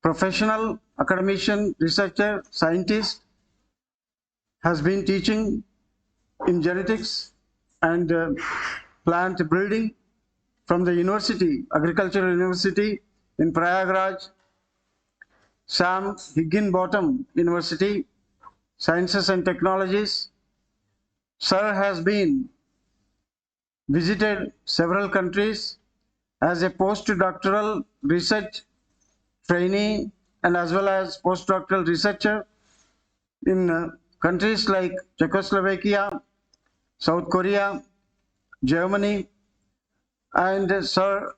professional, academician, researcher, scientist, has been teaching in genetics and plant breeding from the university, Agricultural University in Prayagraj, Sam Higginbottom University, Sciences and Technologies. Sir has been visited several countries as a postdoctoral research trainee and as well as postdoctoral researcher in countries like Czechoslovakia, South Korea, Germany, and Sir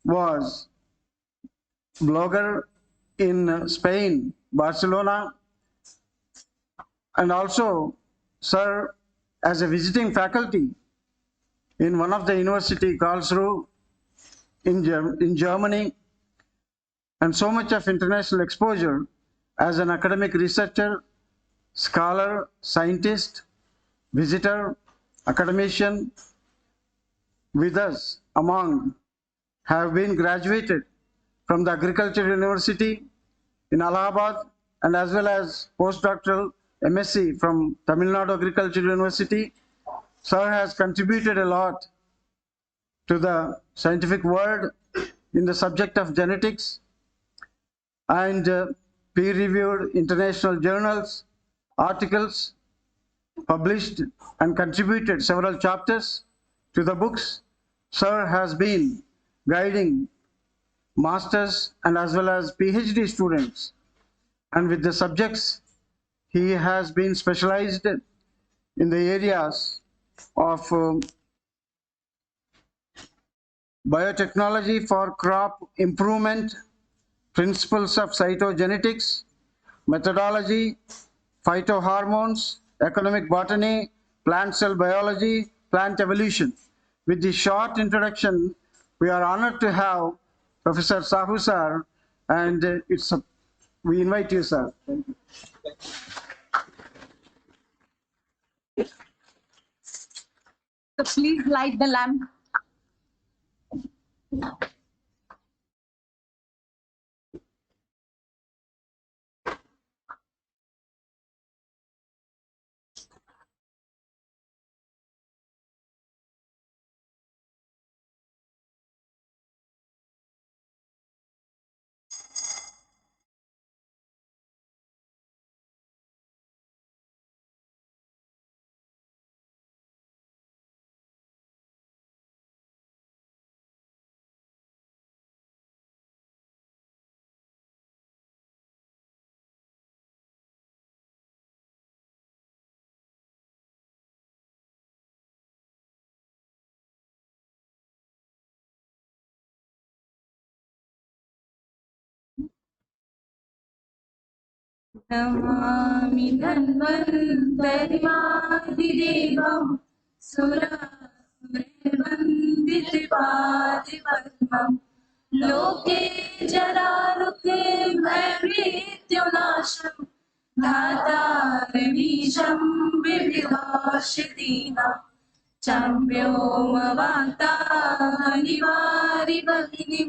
was blogger in Spain, Barcelona, and also Sir as a visiting faculty in one of the university, Karlsruhe, in Germany, and so much of international exposure as an academic researcher, scholar, scientist, visitor, academician with us among have been graduated from the Agricultural University in Allahabad and as well as postdoctoral MSc from Tamil Nadu Agricultural University. Sir has contributed a lot to the scientific world in the subject of genetics and peer-reviewed international journals, articles, published and contributed several chapters to the books. Sir has been guiding masters and as well as PhD students, and with the subjects he has been specialized in the areas of biotechnology for crop improvement, principles of cytogenetics, methodology, phytohormones, economic botany, plant cell biology, plant evolution. With this short introduction, we are honored to have Professor Sahu sir, and we invite you, sir. So please light the lamp. Namami धन्वन्तरिमादिदेवं सुरासुरवन्दितपातिपद्मं लोके जरारुके भयमृत्युनाशं धातारमीशं विविधाश्रितीनां चाम्योमवातानिवारि भगिनीं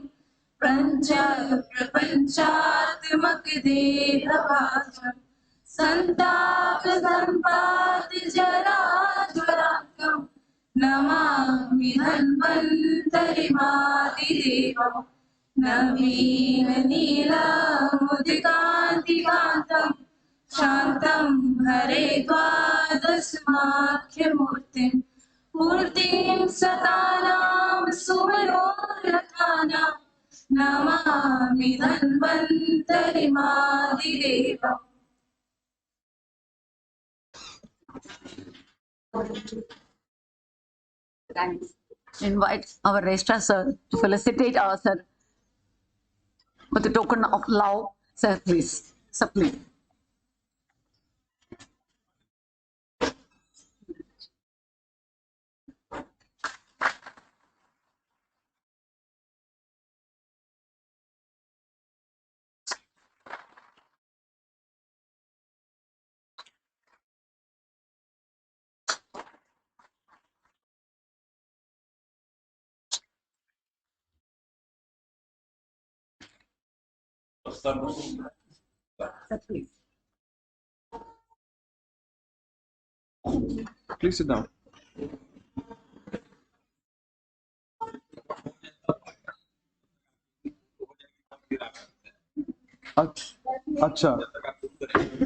प्रपञ्चात्मकदेहभाजं सन्तापसम्पादजराज्वराकं नमामि धन्वन्तरिमादिदेवं नवीननीलमुदिकान्तिकान्तं शान्तं हरे द्वादशमाख्यमूर्तिं मूर्तिं सतानां सुमनोरथानां Namami धन्वन्तरिमादिदेवम्. Thanks. Invite our registrar sir to felicitate our sir with a token of love. Sir, please. Sir, please. Sir, please. Please sit down. अच्छा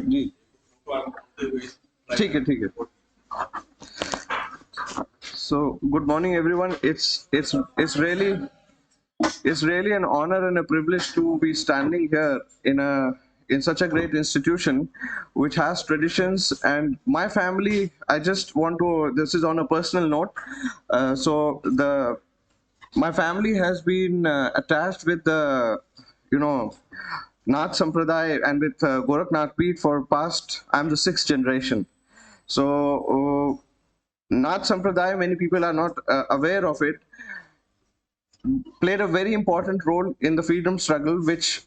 जी ठीक है So good morning everyone. It's really an honor and a privilege to be standing here in such a great institution which has traditions. And my family, I just want to, this is on a personal note. My family has been attached with the, Nath Sampradaya and with Gorakhnath Peeth for past, I'm the 6th generation. So Nath Sampradaya, many people are not aware of it, played a very important role in the freedom struggle, which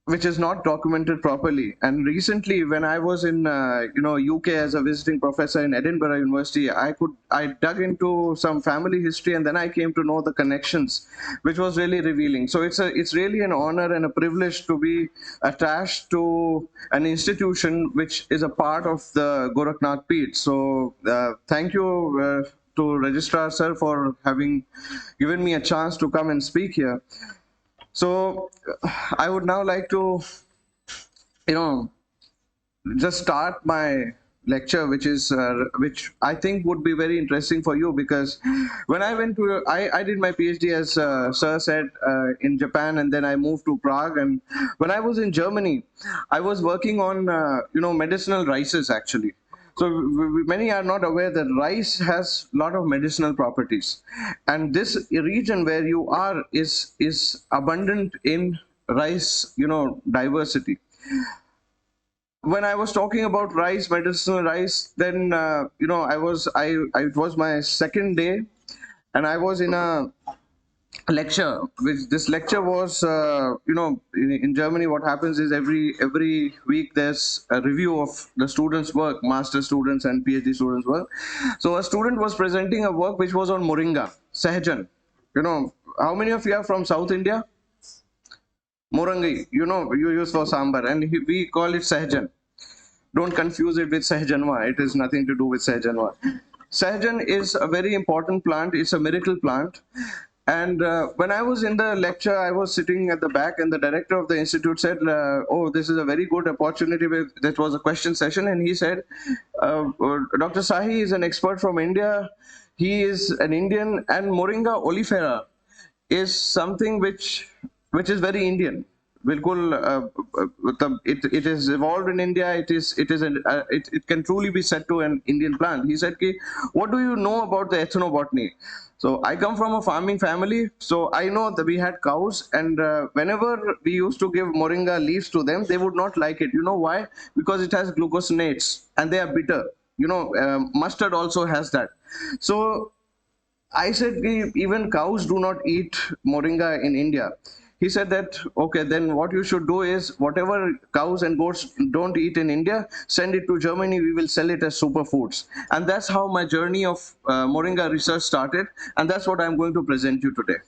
is not documented properly. And recently, when I was in UK as a visiting professor in Edinburgh University, I dug into some family history, and then I came to know the connections, which was really revealing. So it's really an honor and a privilege to be attached to an institution which is a part of the Gorakhnath Peeth. So thank you to Registrar Sir for having given me a chance to come and speak here. So I would now like to, just start my lecture, which I think would be very interesting for you, because when I went to, I did my PhD, as Sir said, in Japan, and then I moved to Prague. And when I was in Germany, I was working on, medicinal rices actually. So many are not aware that rice has a lot of medicinal properties, and this region where you are is abundant in rice, diversity. When I was talking about rice, medicinal rice, then it was my second day, and I was in a lecture. Which this lecture was, in Germany, what happens is every week there's a review of the students' work, master students and PhD students' work. So a student was presenting a work which was on moringa, sahjan. How many of you are from South India? Morangi, you use for sambar, and we call it sahjan. Don't confuse it with Sahjanwa. It has nothing to do with Sahjanwa. Sahjan is a very important plant. It's a miracle plant. And when I was in the lecture, I was sitting at the back, and the director of the institute said, oh, this is a very good opportunity. That was a question session. And he said, Dr. Shahi is an expert from India. He is an Indian, and Moringa oleifera is something which is very Indian. बिल्कुल it is evolved in India. It can truly be said to an Indian plant. He said, what do you know about the ethnobotany? So I come from a farming family, so I know that we had cows, and whenever we used to give moringa leaves to them, they would not like it. You know why? Because it has glucosinates and they are bitter. Mustard also has that. So I said, even cows do not eat moringa in India. He said that, okay, then what you should do is, whatever cows and goats don't eat in India, send it to Germany. We will sell it as superfoods. And that's how my journey of moringa research started. And that's what I'm going to present you today.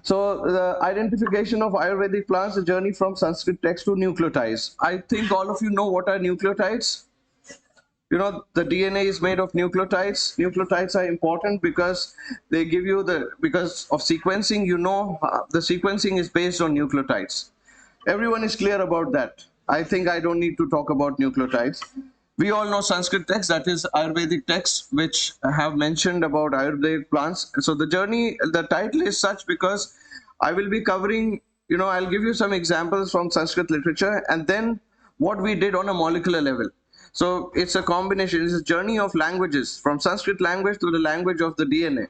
So the identification of Ayurvedic plants, the journey from Sanskrit text to nucleotides. I think all of you know what are nucleotides. The DNA is made of nucleotides. Nucleotides are important because they give you because of sequencing, the sequencing is based on nucleotides. Everyone is clear about that. I think I don't need to talk about nucleotides. We all know Sanskrit texts, that is Ayurvedic texts, which have mentioned about Ayurvedic plants. So the title is such because I will be covering, I'll give you some examples from Sanskrit literature, and then what we did on a molecular level. So it's a combination, it's a journey of languages, from Sanskrit language to the language of the DNA.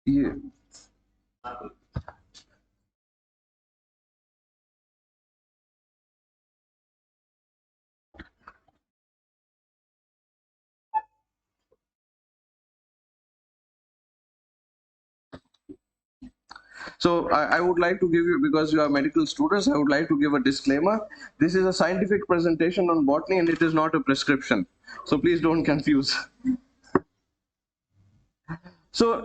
Yeah. So I would like to give you, because you are medical students, I would like to give a disclaimer. This is a scientific presentation on botany, and it is not a prescription. So please don't confuse. So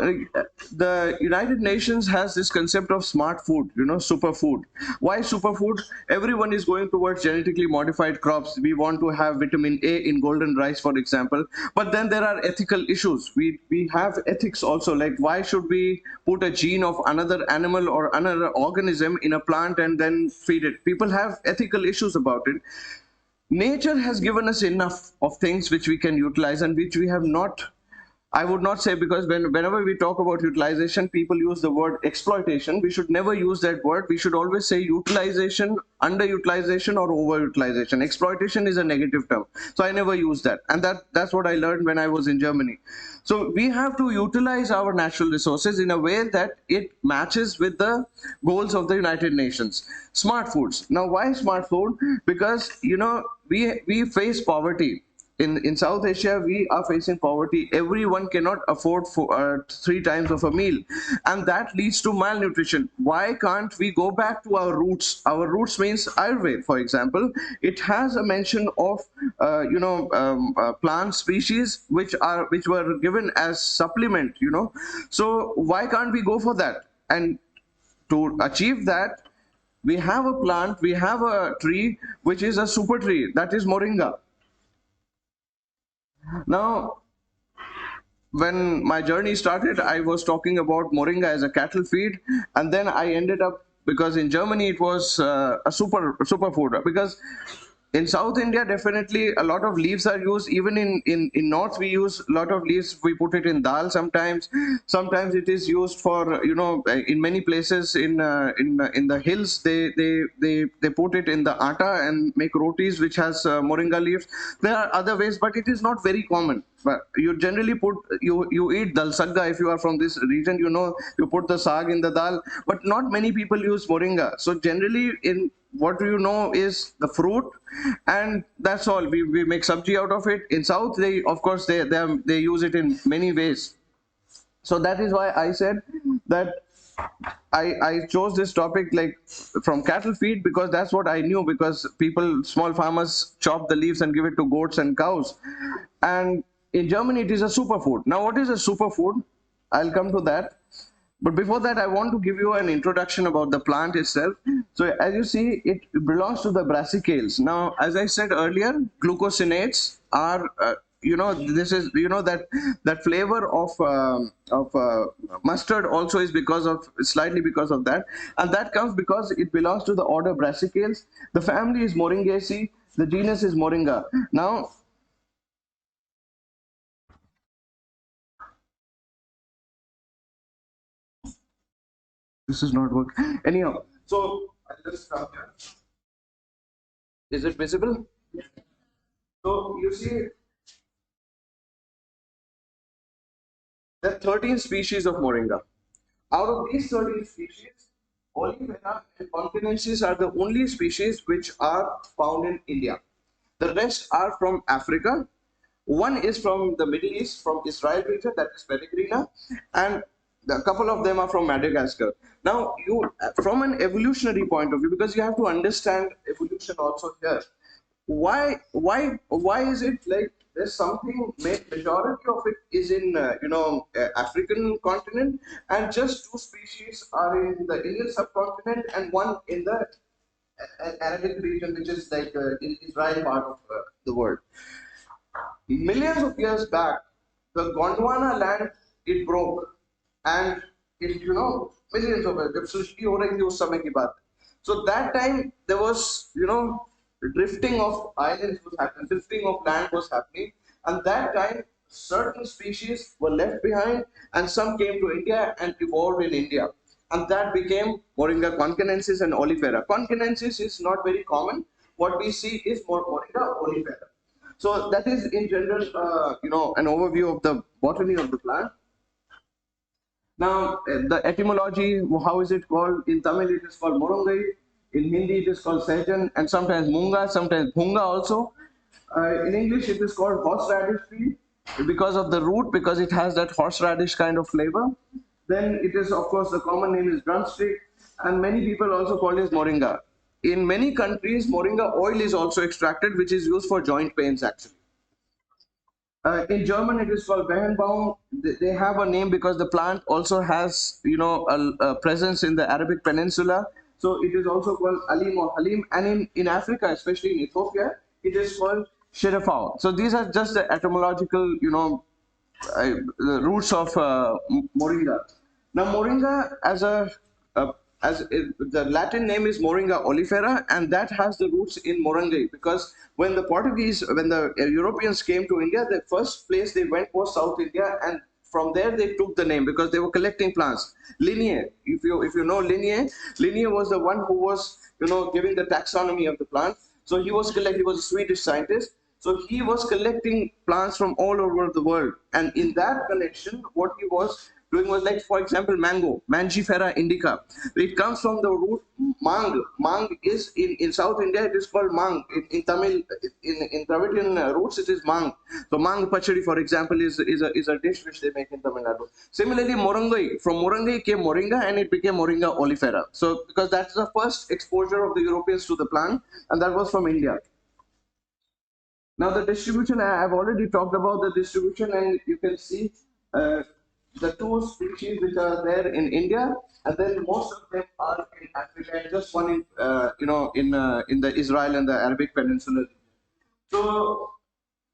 the United Nations has this concept of smart food, superfood. Why superfood? Everyone is going towards genetically modified crops. We want to have vitamin A in golden rice, for example. But then there are ethical issues. We have ethics also. Like, why should we put a gene of another animal or another organism in a plant and then feed it? People have ethical issues about it. Nature has given us enough of things which we can utilize and which we have not. I would not say, because whenever we talk about utilization, people use the word exploitation. We should never use that word. We should always say utilization, underutilization, or overutilization. Exploitation is a negative term. So I never use that. And that's what I learned when I was in Germany. So we have to utilize our natural resources in a way that it matches with the goals of the United Nations. Smart foods. Now, why smart food? Because, we face poverty. In South Asia, we are facing poverty. Everyone cannot afford 3 times of a meal, and that leads to malnutrition. Why can't we go back to our roots? Our roots means Ayurveda, for example. It has a mention of plant species which were given as supplement. So why can't we go for that? And to achieve that, we have a plant, we have a tree which is a super tree, that is moringa. Now, when my journey started, I was talking about moringa as a cattle feed, and then I ended up, because in Germany it was a superfood. Because in South India, definitely a lot of leaves are used. Even in North, we use a lot of leaves. We put it in dal sometimes. Sometimes it is used for, in many places in the hills, they put it in the atta and make rotis which has moringa leaves. There are other ways, but it is not very common. But you generally you eat dal sagga. If you are from this region, you put the sag in the dal, but not many people use moringa. So generally, in what is the fruit, and that's all. We make sabji out of it. In South, they, of course, they use it in many ways. So that is why I said that I chose this topic, like, from cattle feed, because that's what I knew. Because small farmers chop the leaves and give it to goats and cows. And in Germany, it is a superfood. Now, what is a superfood? I'll come to that. But before that, I want to give you an introduction about the plant itself. So as you see, it belongs to the brassicales. Now, as I said earlier, glucosinates are, this is, that flavor of mustard also is slightly because of that. And that comes because it belongs to the order brassicales. The family is Moringaceae. The genus is Moringa. Now, this is not working. Anyhow, so I'll just come here. Is it visible? So you see, there are 13 species of moringa. Out of these 13 species, Olivera and Confinensis are the only species which are found in India. The rest are from Africa. One is from the Middle East, from Israel region, that is Peregrina, and a couple of them are from Madagascar. Now, from an evolutionary point of view, because you have to understand evolution also here. Why is it like there's something, majority of it is in African continent, and just 2 species are in the Indian subcontinent and one in the Arabic region, which is like in Israel part of the world. Millions of years back, the Gondwana land, it broke, and it, millions of years, जब सृष्टि हो रही थी उस समय की बात. So that time there was, drifting of islands was happening, drifting of land was happening, and that time certain species were left behind, and some came to India and evolved in India, and that became Moringa concanensis and olifera. Concanensis is not very common. What we see is more Moringa olifera. So that is in general, an overview of the botany of the plant. Now, the etymology, how is it called? In Tamil, it is called Morongai. In Hindi, it is called Sehjan, and sometimes Munga, sometimes Bhunga also. In English, it is called horseradish tree because of the root, because it has that horseradish kind of flavor. Then it is, of course, the common name is drumstick, and many people also call it moringa. In many countries, moringa oil is also extracted, which is used for joint pains, actually. In German, it is called Behenbaum. They have a name because the plant also has, a presence in the Arabic Peninsula. So it is also called Alim or Halim. And in Africa, especially in Ethiopia, it is called Shirafao. So these are just the etymological, the roots of moringa. Now, moringa uh, the Latin name is Moringa oleifera, and that has the roots in Morangai, because when the Europeans came to India, the first place they went was South India, and from there they took the name because they were collecting plants. Linnaeus, if you know Linnaeus, Linnaeus was the one who was giving the taxonomy of the plant. So he was a Swedish scientist. So he was collecting plants from all over the world. And in that collection, what he was doing was, like, for example, mango, Mangifera indica. It comes from the root mang. Mang is in South India, it is called mang. In Tamil, in Dravidian roots, it is mang. So mang pachadi, for example, is a dish which they make in Tamil Nadu. Similarly, morangai, from morangai came moringa, and it became Moringa oleifera. So because that's the first exposure of the Europeans to the plant, and that was from India. Now the distribution, I've already talked about the distribution, and you can see the two species which are there in India, and then most of them are in Africa, and just one in the Israel and the Arabic Peninsula. So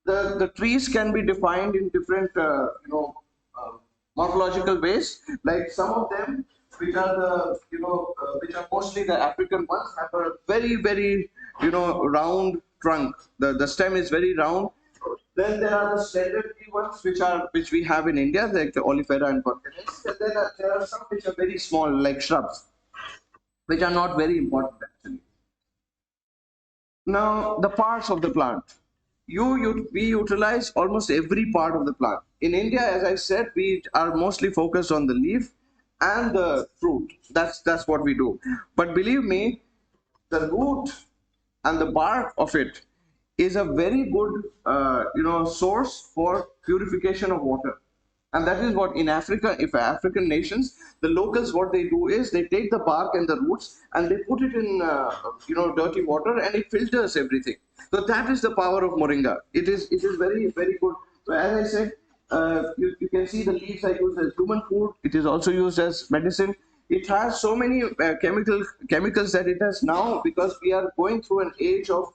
the trees can be defined in different morphological ways. Like some of them, which are which are mostly the African ones, have a very round trunk. The stem is very round. Then there are the slender tree ones, which we have in India, like the oleifera and Gorakhnath. And then there are some which are very small, like shrubs, which are not very important actually. Now, the parts of the plant. We utilize almost every part of the plant. In India, as I said, we are mostly focused on the leaf and the fruit. That's what we do. But believe me, the root and the bark of it is a very good source for purification of water. And that is what in Africa, if African nations, the locals, what they do is they take the bark and the roots and they put it in dirty water, and it filters everything. So that is the power of moringa. It is very good. So as I said, you can see the leaves are used as human food. It is also used as medicine. It has so many chemicals that it has now, because we are going through an age of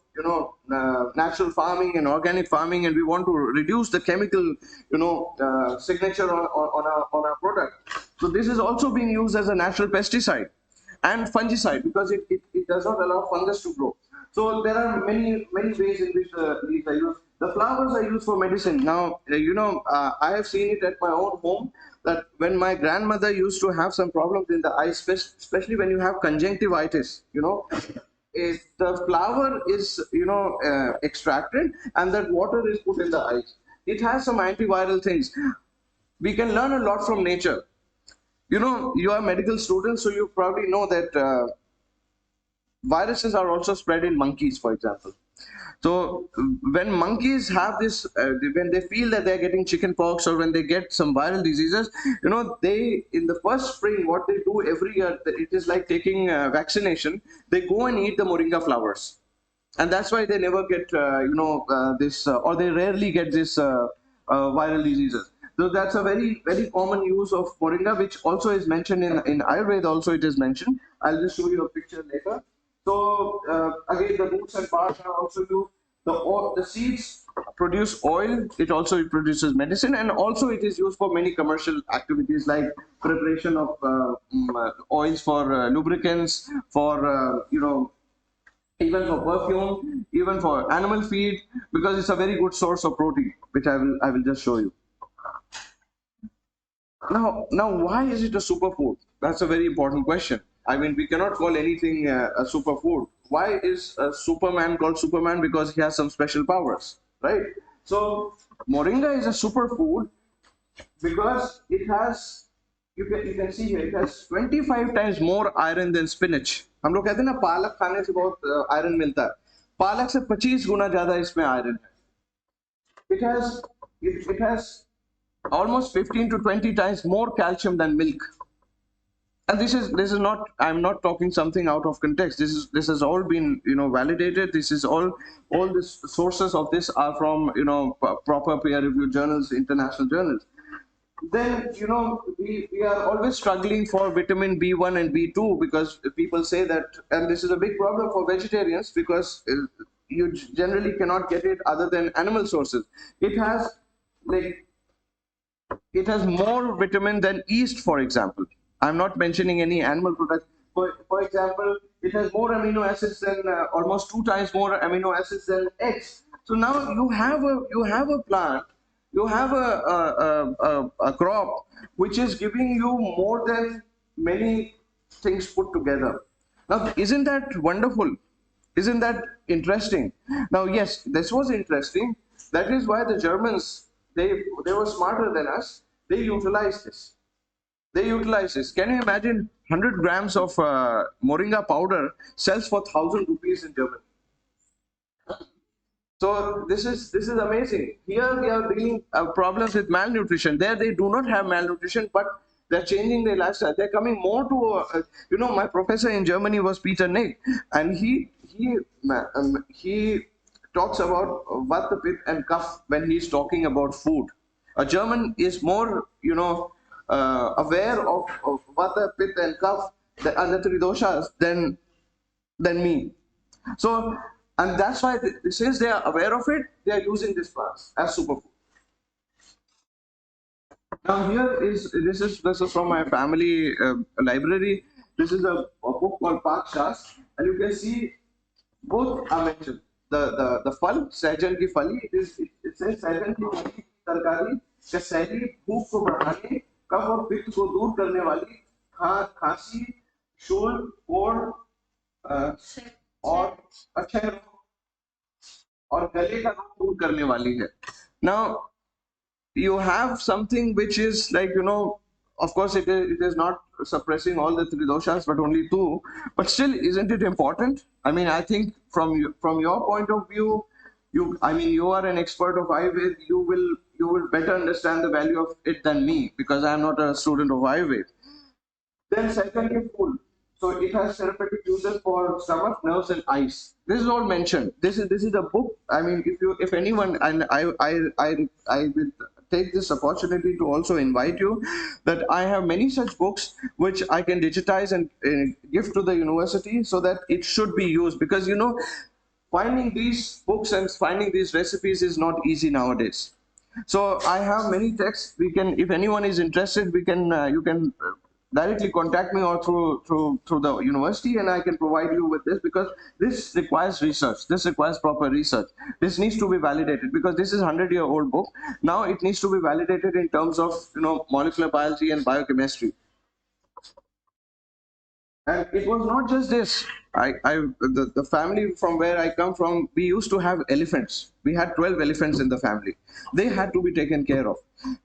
natural farming and organic farming, and we want to reduce the chemical signature on our product. So this is also being used as a natural pesticide and fungicide, because it does not allow fungus to grow. So there are many ways in which the leaves are used. The flowers are used for medicine. Now, I have seen it at my own home, that when my grandmother used to have some problems in the eyes, especially when you have conjunctivitis, if the flower is, extracted, and that water is put in the eyes. It has some antiviral things. We can learn a lot from nature. You are medical students, so you probably know that viruses are also spread in monkeys, for example. So when monkeys have this, when they feel that they're getting chicken pox, or when they get some viral diseases, they, in the first spring, what they do every year, it is like taking vaccination. They go and eat the moringa flowers, and that's why they never get, or they rarely get this viral diseases. So that's a very common use of moringa, which also is mentioned in Ayurveda. Also, it is mentioned. I'll just show you a picture later. So again, the roots and bark are also used. The seeds produce oil. It also produces medicine, and also it is used for many commercial activities, like preparation of oils for lubricants, for even for perfume, even for animal feed, because it's a very good source of protein, which I will just show you. Now, why is it a superfood? That's a very important question. I mean, we cannot call anything a superfood. Why is a Superman called Superman? Because he has some special powers, right? So, moringa is a superfood because it has, you can see here, it has 25 times more iron than spinach. हम लोग कहते हैं ना पालक खाने से बहुत iron मिलता है. पालक से 25 गुना ज़्यादा इसमें iron है. It has almost 15 to 20 times more calcium than milk. And this is not, I'm not talking something out of context. This has all been, you know, validated. This is all the sources of this are from, you know, proper peer reviewed journals, international journals. Then, you know, we are always struggling for vitamin B1 and B2 because people say that, and this is a big problem for vegetarians because you generally cannot get it other than animal sources. It has like it has more vitamin than yeast, for example. I'm not mentioning any animal product. For example, it has more amino acids than almost 2 times more amino acids than eggs. So now you have a plant, you have a crop which is giving you more than many things put together. Now, isn't that wonderful? Isn't that interesting? Now, yes, this was interesting. That is why the Germans, they were smarter than us. They utilized this. They utilized this. Can you imagine 100 grams of moringa powder sells for 1,000 rupees in Germany? So this is amazing. Here we are dealing problems with malnutrition. There they do not have malnutrition, but they're changing their lifestyle. They're coming more to you know, my professor in Germany was Peter Nick, and he talks about vata, pitta, and kapha when he's talking about food. A German is more, you know, aware of vata, pitta, and kapha, and the three doshas than me. So, and that's why since they are aware of it, they are using this plants as superfood. Now here is this is from my family library. This is a book called Pak Shas, and you can see both are mentioned. The फल सहजन की फली it says सहजन की फली की तरकारी कसैली भूख को बढ़ाने कफ और पित्त को दूर करने वाली खांसी शूल कोढ़ और अच्छे और गले का रोग दूर करने वाली है. Now you have something which is like, you know, of course it is not suppressing all the three doshas but only two, but still, isn't it important? I mean, I think from your point of view, you are an expert of Ayurveda. You will better understand the value of it than me because I am not a student of Ayurveda. Then secondly, food. So it has therapeutic uses for stomach, nerves, and eyes. This is all mentioned. This is a book. I mean, if anyone, and I will take this opportunity to also invite you that I have many such books which I can digitize and give to the university so that it should be used, because you know, finding these books and finding these recipes is not easy nowadays. So I have many texts. We can, if anyone is interested, we can you can directly contact me or through the university, and I can provide you with this, because this requires research. This requires proper research. This needs to be validated because this is 100-year-old book. Now it needs to be validated in terms of, you know, molecular biology and biochemistry. And it was not just this. The family from where I come from, we used to have elephants. We had 12 elephants in the family. They had to be taken care of.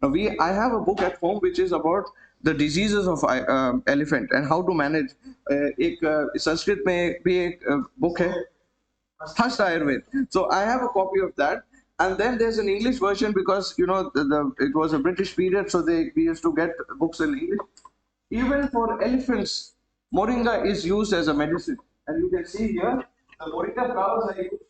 Now I have a book at home which is about the diseases of elephant and how to manage. एक संस्कृत में भी एक book है, Hast Ayurveda. So I have a copy of that. And then there's an English version because, you know, it was a British period, so we used to get books in English. Even for elephants, moringa is used as a medicine. And you can see here, the moringa flowers are used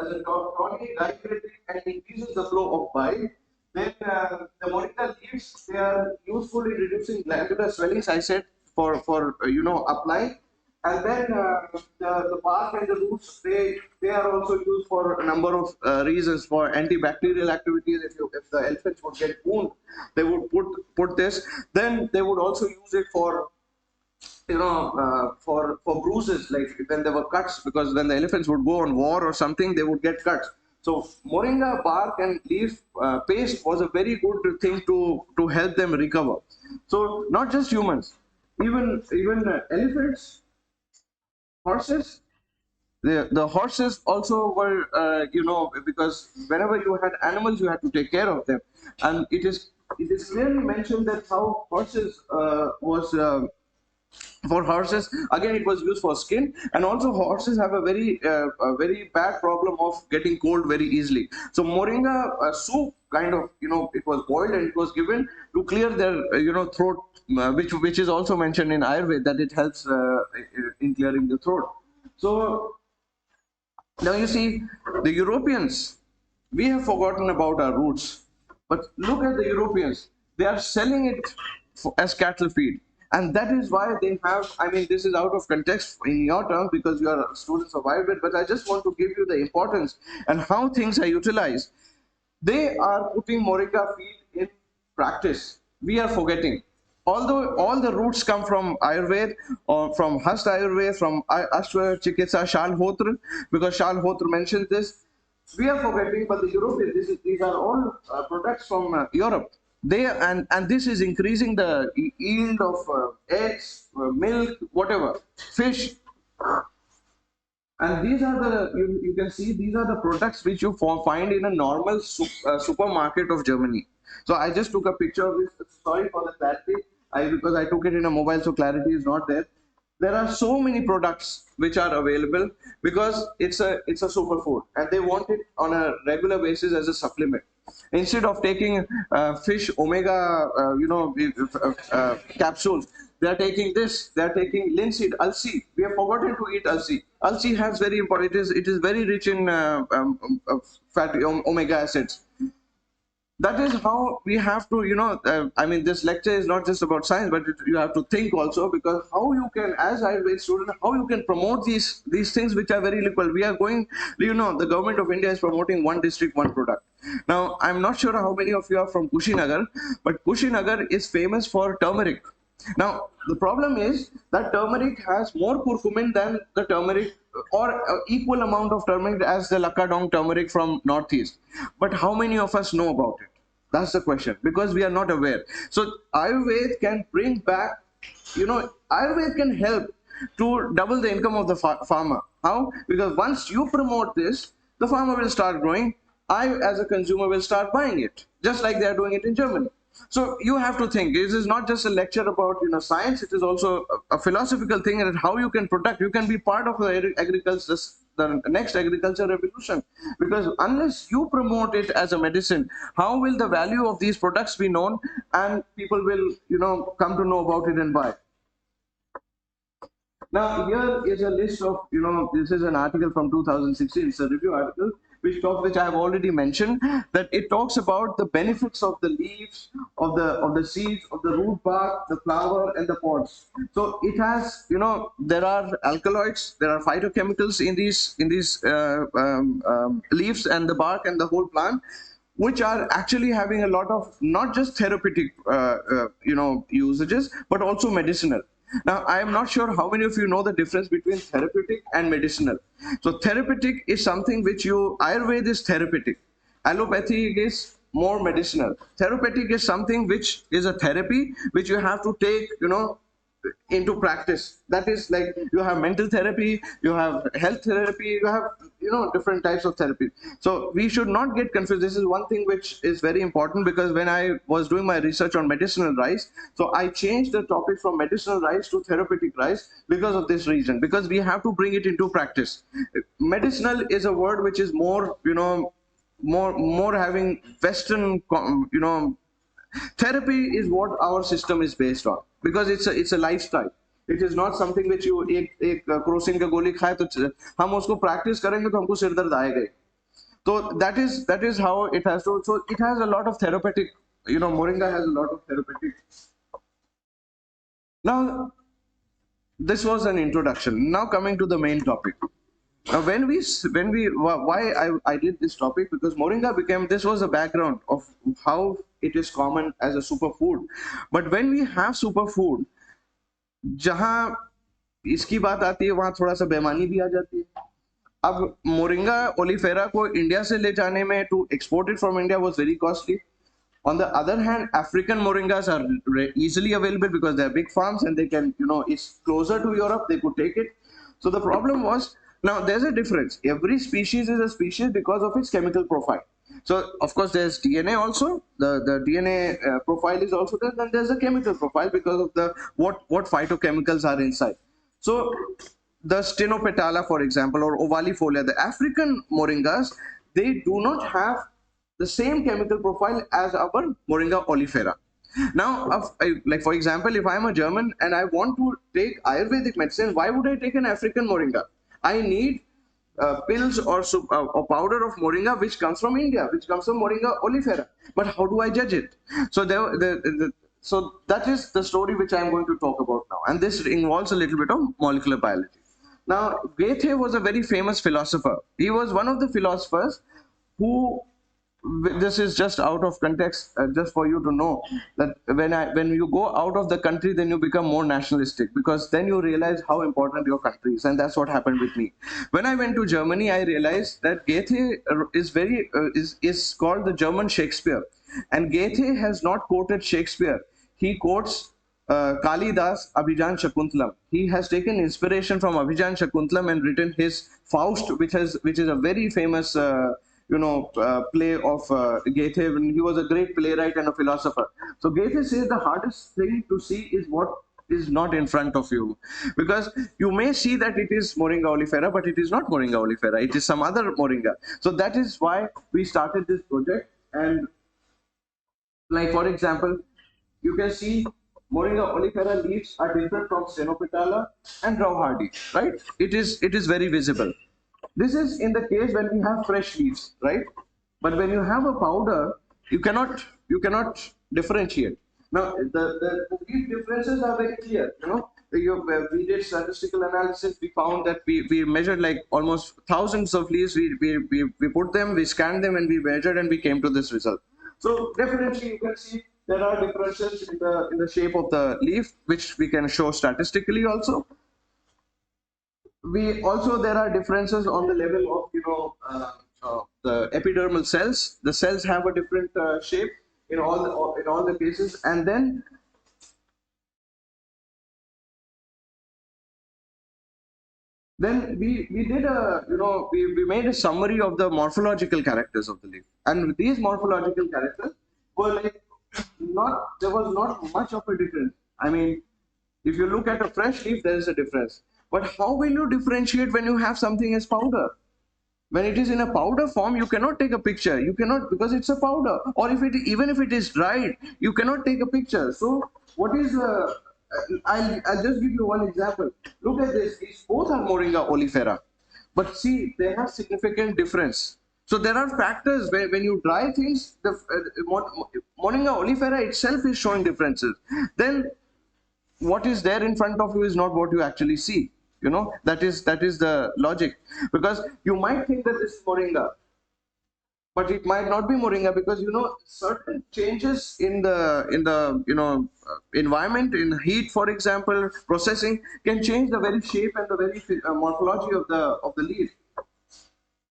as a tonic, diuretic, and increases the flow of bile. Then the moringa leaves, they are useful in reducing glandular swellings, I said, for you know, applying. And then the bark and the roots, they are also used for a number of reasons, for antibacterial activities. If the elephants would get wound, they would put this. Then they would also use it for, you know, for bruises, like when there were cuts, because when the elephants would go on war or something, they would get cuts. So moringa bark and leaf paste was a very good thing to help them recover. So not just humans, even elephants, horses. The horses also were, you know, because whenever you had animals, you had to take care of them, and it is clearly mentioned that how horses was. For horses, again, it was used for skin, and also horses have a very bad problem of getting cold very easily. So moringa soup kind of, it was boiled and it was given to clear their, throat, which is also mentioned in Ayurveda, that it helps in clearing the throat. So now you see, the Europeans, we have forgotten about our roots. But look at the Europeans. They are selling it as cattle feed. And that is why they have, I mean, this is out of context in your terms because you are students of Ayurveda, but I just want to give you the importance and how things are utilized. They are putting Moringa feed in practice. We are forgetting. Although all the roots come from Ayurveda or from Hasta Ayurveda, from Ashwa Chikitsa Shalhotra, because Shalhotra mentions this, we are forgetting, but the European, these are all products from Europe. They and this is increasing the yield of eggs, milk, whatever, fish. And these are the, you can see, these are the products which you find in a normal supermarket of Germany. So I just took a picture of this. Sorry for the clarity, because I took it in a mobile, so clarity is not there. There are so many products which are available because it's a superfood, and they want it on a regular basis as a supplement. Instead of taking fish omega, capsules, they are taking this. They are taking linseed, alsi. We have forgotten to eat alsi. Alsi has very important. It is very rich in fatty omega acids. That is how we have to, I mean, this lecture is not just about science, but you have to think also, because how you can, as Ayurveda student, how you can promote these things which are very liquid. We are going, the government of India is promoting one district, one product. Now, I'm not sure how many of you are from Kushinagar, but Kushinagar is famous for turmeric. Now, the problem is that turmeric has more curcumin than the turmeric, or equal amount of turmeric as the Lakadong turmeric from Northeast. But how many of us know about it? That's the question, because we are not aware. So Ayurveda can bring back, Ayurveda can help to double the income of the farmer. How? Because once you promote this, the farmer will start growing. I, as a consumer, will start buying it, just like they are doing it in Germany. So you have to think. This is not just a lecture about science. It is also a philosophical thing, and how you can protect. You can be part of the agriculture, the next agriculture revolution. Because unless you promote it as a medicine, how will the value of these products be known, and people will come to know about it and buy? Now, here is a list of, this is an article from 2016, it's a review article, which I have already mentioned, that it talks about the benefits of the leaves, of the seeds, of the root bark, the flower, and the pods. So it has, there are alkaloids, there are phytochemicals in these leaves and the bark and the whole plant, which are actually having a lot of not just therapeutic, usages, but also medicinal. Now, I am not sure how many of you know the difference between therapeutic and medicinal. So therapeutic is something which Ayurveda is therapeutic. Allopathy is more medicinal. Therapeutic is something which is a therapy which you have to take, into practice. That is like, you have mental therapy, you have health therapy, you have different types of therapy. So we should not get confused. This is one thing which is very important, because when I was doing my research on medicinal rice, so I changed the topic from medicinal rice to therapeutic rice because of this reason, because we have to bring it into practice. Medicinal is a word which is more more having Western, therapy is what our system is based on, because it's a lifestyle. It is not something which you एक Crocin का गोली खाए तो हम उसको practice करेंगे तो हमको सिर दर्द आएगा ही. So that is how it has to. So it has a lot of therapeutic. Moringa has a lot of therapeutic. Now, this was an introduction. Now coming to the main topic. Now, why I did this topic, because Moringa became, this was a background of how it is common as a superfood. But when we have superfood, जहाँ इसकी बात आती है वहाँ थोड़ा सा बेमानी भी आ जाती है. अब मोरिंगा ओलिफेरा को इंडिया से ले जाने में, to export it from India was very costly. On the other hand, African moringas are easily available because they are big farms and they can, it's closer to Europe, they could take it. So the problem was, now there's a difference. Every species is a species because of its chemical profile. So of course there's DNA also, the DNA profile is also there, then there's a chemical profile because of the what phytochemicals are inside. So the Stenopetala, for example, or ovalifolia, the African moringas, they do not have the same chemical profile as our Moringa oleifera. Now, like for example, if I'm a German and I want to take Ayurvedic medicine, why would I take an African Moringa? I need pills or powder of Moringa which comes from India, which comes from Moringa oleifera. But how do I judge it? So so that is the story which I'm going to talk about now, and this involves a little bit of molecular biology. Now, Goethe was a very famous philosopher. He was one of the philosophers who, this is just out of context, just for you to know that when you go out of the country, then you become more nationalistic, because then you realize how important your country is, and that's what happened with me. When I went to Germany, I realized that Goethe is called the German Shakespeare, and Goethe has not quoted Shakespeare. He quotes Kalidas Abhijan Shakuntalam. He has taken inspiration from Abhijan Shakuntalam and written his Faust, which is a very famous play of Goethe. He was a great playwright and a philosopher. So Goethe says the hardest thing to see is what is not in front of you, because you may see that it is Moringa oleifera, but it is not Moringa oleifera. It is some other Moringa. So that is why we started this project. And like for example, you can see Moringa oleifera leaves are different from Stenopetala and Rauhardi, right? It is very visible. This is in the case when we have fresh leaves, right? But when you have a powder, you cannot differentiate. Now the leaf differences are very clear. We did statistical analysis. We found that we measured like almost thousands of leaves. We put them, we scanned them, and we measured, and we came to this result. So definitely you can see there are differences in the shape of the leaf, which we can show statistically also. There are differences on the level of the epidermal cells. The cells have a different shape in all the cases, and then we did we made a summary of the morphological characters of the leaf, and these morphological characters were like there was not much of a difference. I mean, if you look at a fresh leaf, there is a difference. But how will you differentiate when you have something as powder? When it is in a powder form, you cannot take a picture. You cannot, because it's a powder. Or even if it is dried, you cannot take a picture. So what is I'll just give you one example. Look at this. These both are Moringa oleifera, but see, they have significant difference. So there are factors where when you dry things, the Moringa oleifera itself is showing differences. Then what is there in front of you is not what you actually see. That is the logic, because you might think that this is Moringa, but it might not be Moringa, because certain changes in the environment, in heat, for example, processing, can change the very shape and the very morphology of the leaf.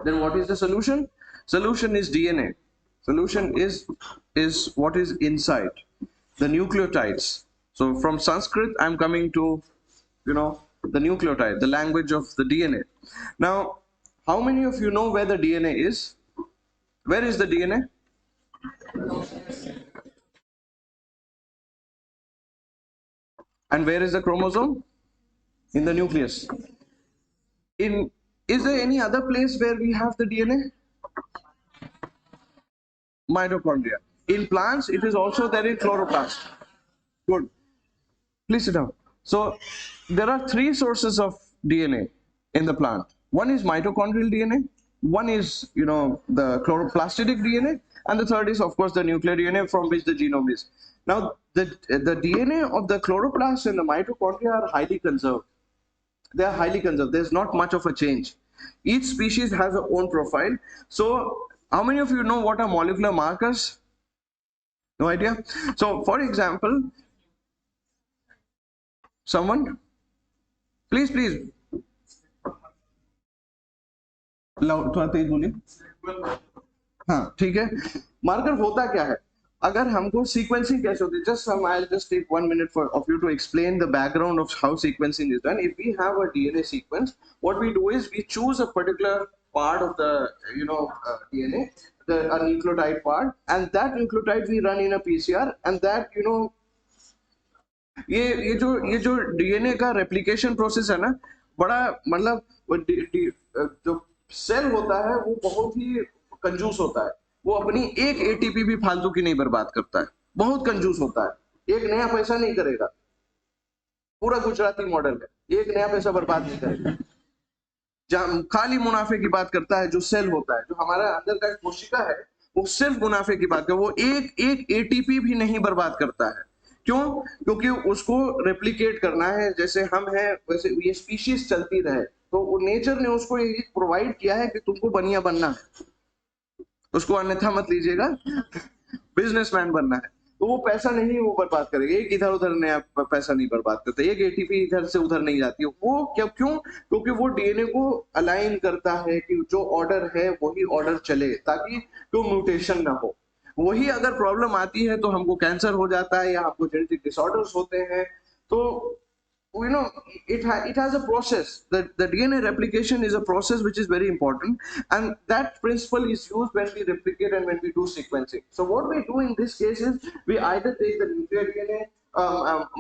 Then what is the solution? Solution is DNA. Solution is what is inside the nucleotides. So from Sanskrit, I'm coming to the nucleotide, the language of the DNA. Now, how many of you know where the DNA is? Where is the DNA? And where is the chromosome? In the nucleus. Is there any other place where we have the DNA? Mitochondria. In plants, it is also there in chloroplast. Good. Please sit down. So there are three sources of DNA in the plant. One is mitochondrial DNA, one is the chloroplastidic DNA, and the third is of course the nuclear DNA from which the genome is. Now the DNA of the chloroplast and the mitochondria are highly conserved. They are highly conserved. There's not much of a change. Each species has its own profile. So how many of you know what are molecular markers? No idea? So for example, someone, please थोड़ा तेज बोलिए. हाँ, ठीक है. Marker होता क्या है? अगर हमको sequencing कैसे होती है? I'll just take 1 minute of you to explain the background of how sequencing is done. If we have a DNA sequence, what we do is we choose a particular part of the DNA, a nucleotide part, and that nucleotide we run in a PCR, and that ये जो DNA का replication process है ना, बड़ा मतलब जो cell होता है वो बहुत ही कंजूस होता है. वो अपनी एक एटीपी भी फालतू की नहीं बर्बाद करता है, बहुत कंजूस होता है, एक नया पैसा नहीं करेगा, पूरा गुजराती मॉडल है, एक नया पैसा बर्बाद नहीं करेगा, जहां खाली मुनाफे की बात करता है। जो सेल होता है, जो हमारा अंदर का कोशिका है, वो सिर्फ मुनाफे की बात करता है, वो एक एक एटीपी भी नहीं बर्बाद करता है। क्यों? क्योंकि उसको रेप्लिकेट करना है, जैसे हम हैं वैसे ये स्पीशीज चलती रहे, तो नेचर ने उसको ये प्रोवाइड किया है कि तुमको बनिया बनना है, उसको अन्यथा मत लीजिएगा, बिजनेसमैन बनना है, तो वो पैसा नहीं वो बर्बाद करेगा, एक इधर उधर नया पैसा नहीं बर्बाद करता, एक एटीपी इधर से उधर नहीं जाती है वो। क्यों? क्योंकि वो डीएनए को अलाइन करता है कि जो ऑर्डर है वही ऑर्डर चले, ताकि कोई म्यूटेशन ना हो। वही अगर प्रॉब्लम आती है तो हमको कैंसर हो जाता है या हमको जेनेटिक डिसऑर्डर्स होते हैं। तो you know it has a process. The DNA replication is a process which is very important, and that principle is used when we replicate and when we do sequencing. So what we do in this case is we either take the nuclear DNA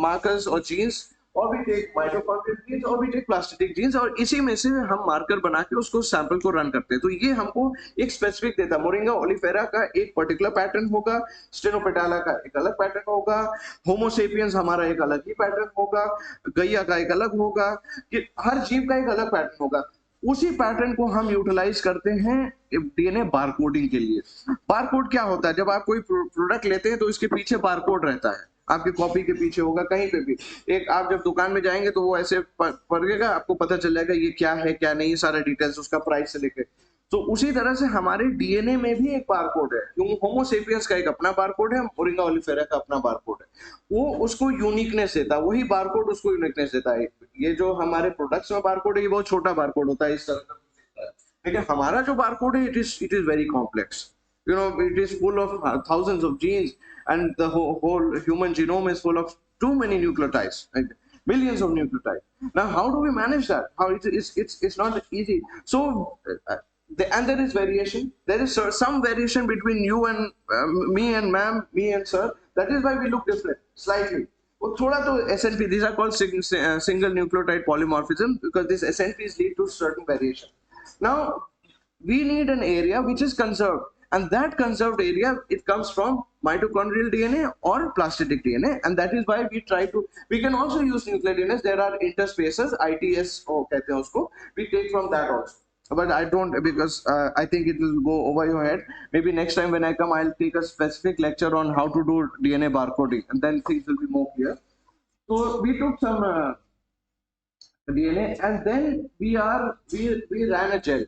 markers or genes, or we take mitochondrial genes, or we take plastidic genes, और इसी में से हम marker बना के उसको sample को run करते हैं। तो ये हमको एक स्पेसिफिक देता है। मोरिंगा ओलिफेरा का एक पर्टिकुलर पैटर्न होगा, स्टेनोपेटाला का एक अलग पैटर्न होगा, होमोसेपियंस हमारा एक अलग ही पैटर्न होगा, गैया का एक अलग होगा, कि हर जीव का एक अलग पैटर्न होगा। उसी पैटर्न को हम यूटिलाइज करते हैं डीएनए बारकोडिंग के लिए। बारकोड क्या होता है? जब आप कोई प्रोडक्ट लेते हैं तो इसके पीछे बारकोड रहता है, आपकी कॉपी के पीछे होगा, कहीं पे भी। एक आप जब दुकान में जाएंगे तो वो ऐसे पड़ेगा, आपको पता चल जाएगा ये क्या है क्या नहीं, सारा डिटेल्स, उसका प्राइस से लेके। तो उसी तरह से हमारे डीएनए में भी एक बारकोड है, क्योंकि होमोसेपियंस का एक अपना बारकोड है, मोरिंगा ओलिफेरा का अपना बारकोड है। वो उसको यूनिकनेस देता है, वही बारकोड उसको यूनिकनेस देता है। ये जो हमारे प्रोडक्ट्स में बारकोड है, ये बहुत छोटा बारकोड होता है, इस तरह का। लेकिन हमारा जो बारकोड है, it is very complex. it is full of thousands of genes, and the whole human genome is full of too many nucleotides, and millions of nucleotides. Now how do we manage that? How it's not easy. So and there is variation, there is some variation between you and me and ma'am, me and sir. That is why we look different slightly. वो थोड़ा तो SNP, these are called single nucleotide polymorphism, because these SNPs lead to certain variation. Now we need an area which is conserved, and that conserved area, it comes from mitochondrial DNA or plastidic DNA, and that is why we can also use nuclear DNAs. There are interspaces, ITS कहते हैं उसको, we take from that also. But I don't, because I think it will go over your head. Maybe next time when I come, I'll take a specific lecture on how to do DNA barcoding, and then things will be more clear. So we took some DNA, and then we ran a gel.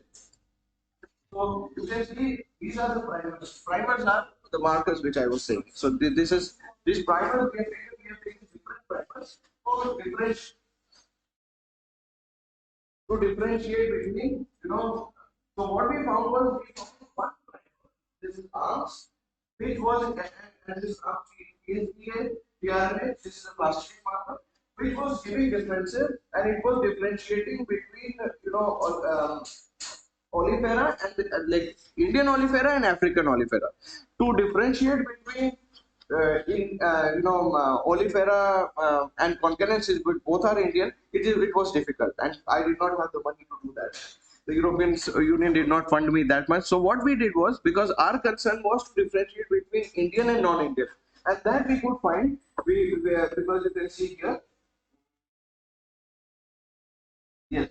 So you can see these are the primers. Primers are the markers which I was saying. So these primers, we have taken different primers to differentiate between, so what we found was, we found one primer, this is arms, which was, and this PRNA, this is a plastic marker, which was giving differences, and it was differentiating between, olifera and like Indian olifera and African olifera. To differentiate between olifera and concanensis, both are Indian, it was difficult, and I did not have the money to do that. The European Union did not fund me that much. So what we did was, because our concern was to differentiate between Indian and non-Indian, and that we could find, because you can see here. Yes.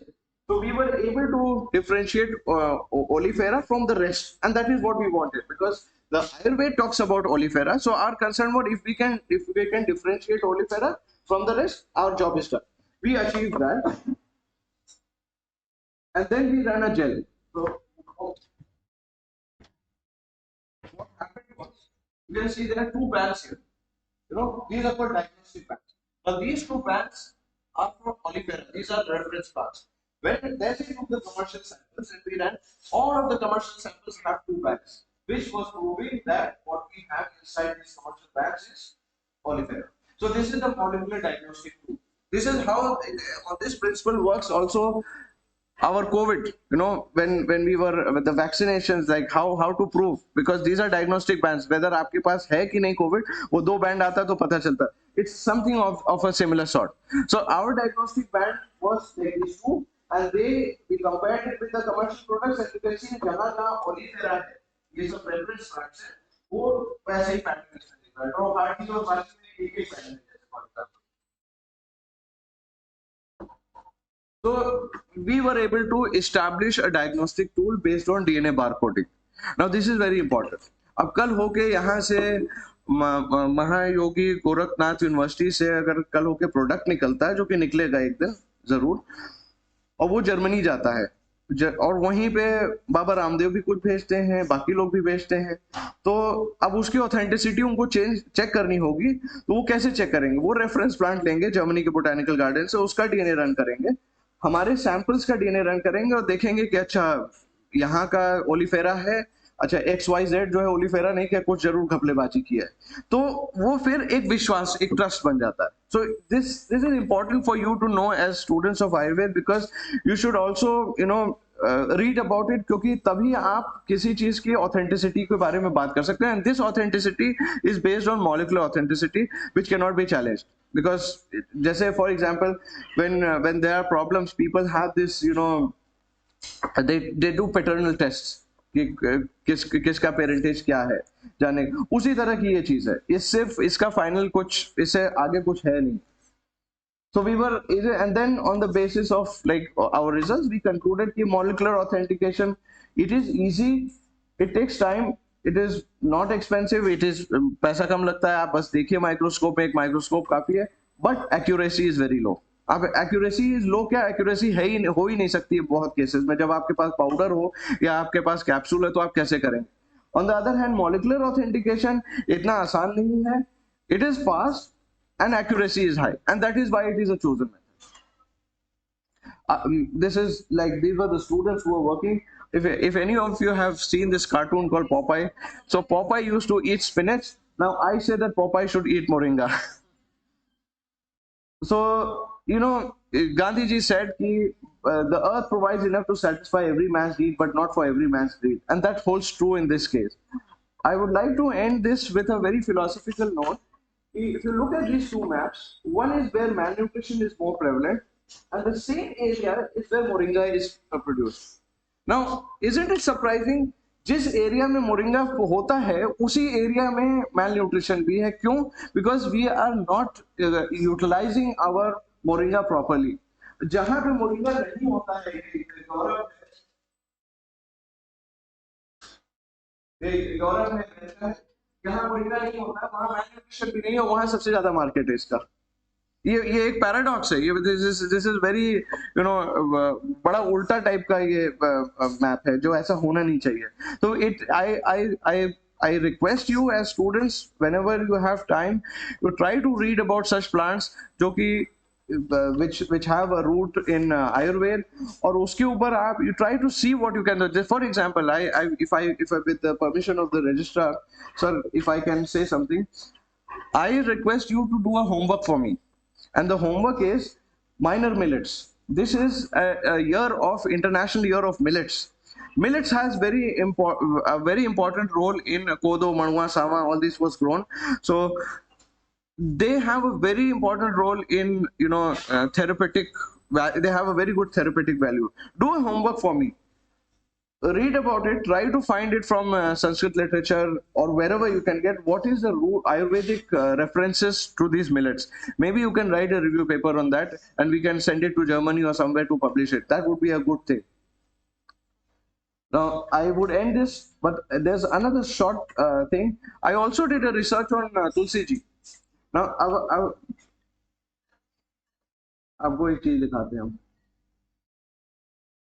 So we were able to differentiate olifera from the rest, and that is what we wanted, because the Ayurveda talks about olifera. So our concern was, if we can differentiate olifera from the rest, our job is done. We achieved that, and then we ran a gel. So what happened was, you can see there are two bands here. These are called diagnostic bands. Now these two bands are from olifera. These are reference bands. When then we took the commercial samples, and we ran, all of the commercial samples have two bags, which was proving that what we have inside these commercial bags is olifera. So this is the molecular diagnostic tool. This is how, on this principle works also our COVID. When we were with the vaccinations, like how to prove, because these are diagnostic bands, whether आपके पास है कि नहीं COVID, वो दो band आता तो पता चलता. It's something of a similar sort. So our diagnostic band was like these two, and we compared it with the commercial products, and you can see जहाँ olifera है, ये सब रेफरेंस प्लांट्स है, वो वैसे ही पैटर्न में दिख रहा है। ड्रॉ कार्ड और बाकी में एक एक पैटर्न है। So we were able to establish a diagnostic tool based on DNA barcoding. Now this is very important. अब कल होके यहाँ से महायोगी गोरखनाथ यूनिवर्सिटी से अगर कल होके प्रोडक्ट निकलता है, जो कि निकलेगा एक दिन जरूर, और वो जर्मनी जाता है, और वहीं पे बाबा रामदेव भी कुछ भेजते हैं, बाकी लोग भी भेजते हैं, तो अब उसकी ऑथेंटिसिटी उनको चेक करनी होगी। तो वो कैसे चेक करेंगे? वो रेफरेंस प्लांट लेंगे जर्मनी के बोटानिकल गार्डन से, उसका डीएनए रन करेंगे, हमारे सैंपल्स का डीएनए रन करेंगे और देखेंगे कि अच्छा यहाँ का ओलिफेरा है, अच्छा XYZ जो है ओलिफेरा नहीं, क्या कुछ जरूर घपलेबाजी की है, तो वो फिर एक विश्वास, एक ट्रस्ट बन जाता है। So this is important for you to know as students of Ayurveda, because you should also read about it, क्योंकि तभी आप किसी चीज की ऑथेंटिसिटी के बारे में बात कर सकते हैं। And this authenticity is based on molecular authenticity which can not be challenged, because जैसे for example when there are problems, people have this, they do paternal tests कि किसका पेरेंटेज क्या है जाने, उसी तरह की ये चीज है, ये सिर्फ इसका फाइनल कुछ, इससे आगे कुछ है नहीं। So we were, and then on the basis of like our results, we concluded कि molecular authentication, it is easy, it takes time, it is not expensive, it is पैसा कम लगता है, आप बस देखिए माइक्रोस्कोप में, एक माइक्रोस्कोप काफी है, but accuracy is very low। अब एक्यूरेसी इज लो, क्या एक्यूरेसी है ही, हो ही नहीं सकती है बहुत केसेस में। जब आपके पास पाउडर हो या आपके पास कैप्सूल है तो आप कैसे करेंगे? On the other hand molecular authentication इतना आसान नहीं है, it is fast and accuracy is high, and that is why it is a chosen method. This is like, these were the students who were working. If any of you have seen this cartoon called Popeye, so Popeye used to eat spinach. Now I say that Popeye should eat moringa. So Gandhi ji said ki the earth provides enough to satisfy every man's need, but not for every man's greed, and that holds true in this case. I would like to end this with a very philosophical note. If you look at these two maps, one is where malnutrition is more prevalent, and the same area is where moringa is produced. Now, isn't it surprising? जिस area में moringa होता है उसी area में malnutrition भी है। क्यों? Because we are not utilizing our moringa properly. जहां पे मोरिंगा नहीं होता है, गौरव में कहता है यहाँ मोरिंगा नहीं होता, वहां मैन्युफैक्चर भी नहीं है, वहां सबसे ज्यादा मार्केट है इसका। ये एक पैराडॉक्स है, ये दिस इज वेरी बड़ा उल्टा टाइप का ये मैप है, जो ऐसा होना नहीं चाहिए। तो I request you as students, whenever you have time, you try to read about such plants जो कि which have a root in Ayurveda, और उसके ऊपर आप you try to see what you can do. For example, if I with the permission of the registrar, sir, if I can say something, I request you to do a homework for me, and the homework is minor millets. This is a year of International Year of Millets. Millets has a very important role in kodo, manwa, sama, all this was grown. So they have a very important role in therapeutic. They have a very good therapeutic value. Do a homework for me. Read about it. Try to find it from Sanskrit literature or wherever you can get. What is the Ayurvedic references to these millets? Maybe you can write a review paper on that, and we can send it to Germany or somewhere to publish it. That would be a good thing. Now, I would end this, but there's another short thing. I also did a research on Tulsi ji. Now, आपको एक चीज दिखाते हैं हम.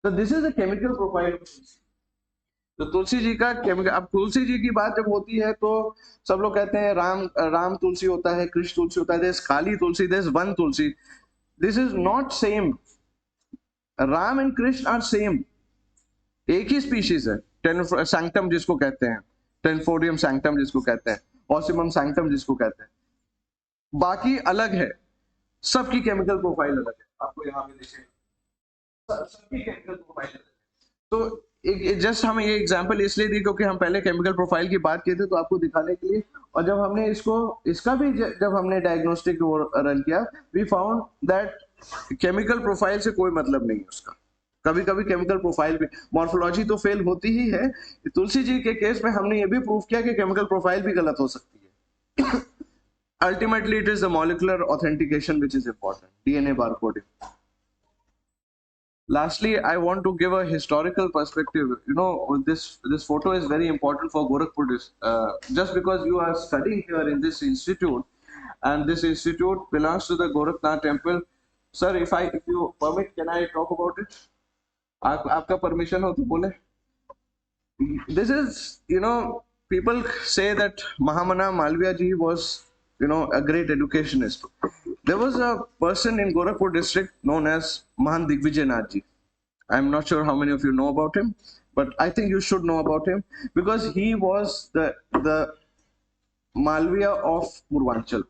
So this is the chemical profile. तो तुलसी जी का chemical, अब तुलसी जी की बात जब होती है तो सब लोग कहते हैं राम तुलसी होता है, कृष्ण तुलसी होता है, there kali tulsi, there van tulsi. This is not same. Ram and Krishna are same, एक ही स्पीशीज है. सैंक्टम जिसको कहते हैं, टेनफोडियम सैंक्टम जिसको कहते हैं, ऑसिमम सैंक्टम जिसको कहते हैं, बाकी अलग है. सबकी केमिकल प्रोफाइल अलग है. आपको यहाँ पे देखिए सबकी केमिकल प्रोफाइल अलग है. तो जस्ट हमें ये एग्जांपल इसलिए दी क्योंकि हम पहले केमिकल प्रोफाइल की बात की थी, तो आपको दिखाने के लिए. और जब हमने इसका भी जब हमने डायग्नोस्टिक रन किया, we found that chemical profile से कोई मतलब नहीं उसका. कभी कभी केमिकल प्रोफाइल भी, मॉर्फोलॉजी तो फेल होती ही है, तुलसी जी के केस में हमने ये भी प्रूव किया कि केमिकल प्रोफाइल भी गलत हो सकती है। Ultimately, it is the molecular authentication which is important, DNA barcoding. Lastly, I want to give a historical perspective. You know, this photo is very important for Gorakhpur. Just because you are studying here in this institute, and this institute belongs to the Gorakhnath temple. Sir, if you permit, can I talk about it? आपका permission हो तो बोले. This is, you know, people say that Mahamana Malviya ji was, you know, a great educationist. There was a person in Gorakhpur district known as Mahan Digvijaynath ji. I'm not sure how many of you know about him, but I think you should know about him because he was the Malviya of Purvanchal.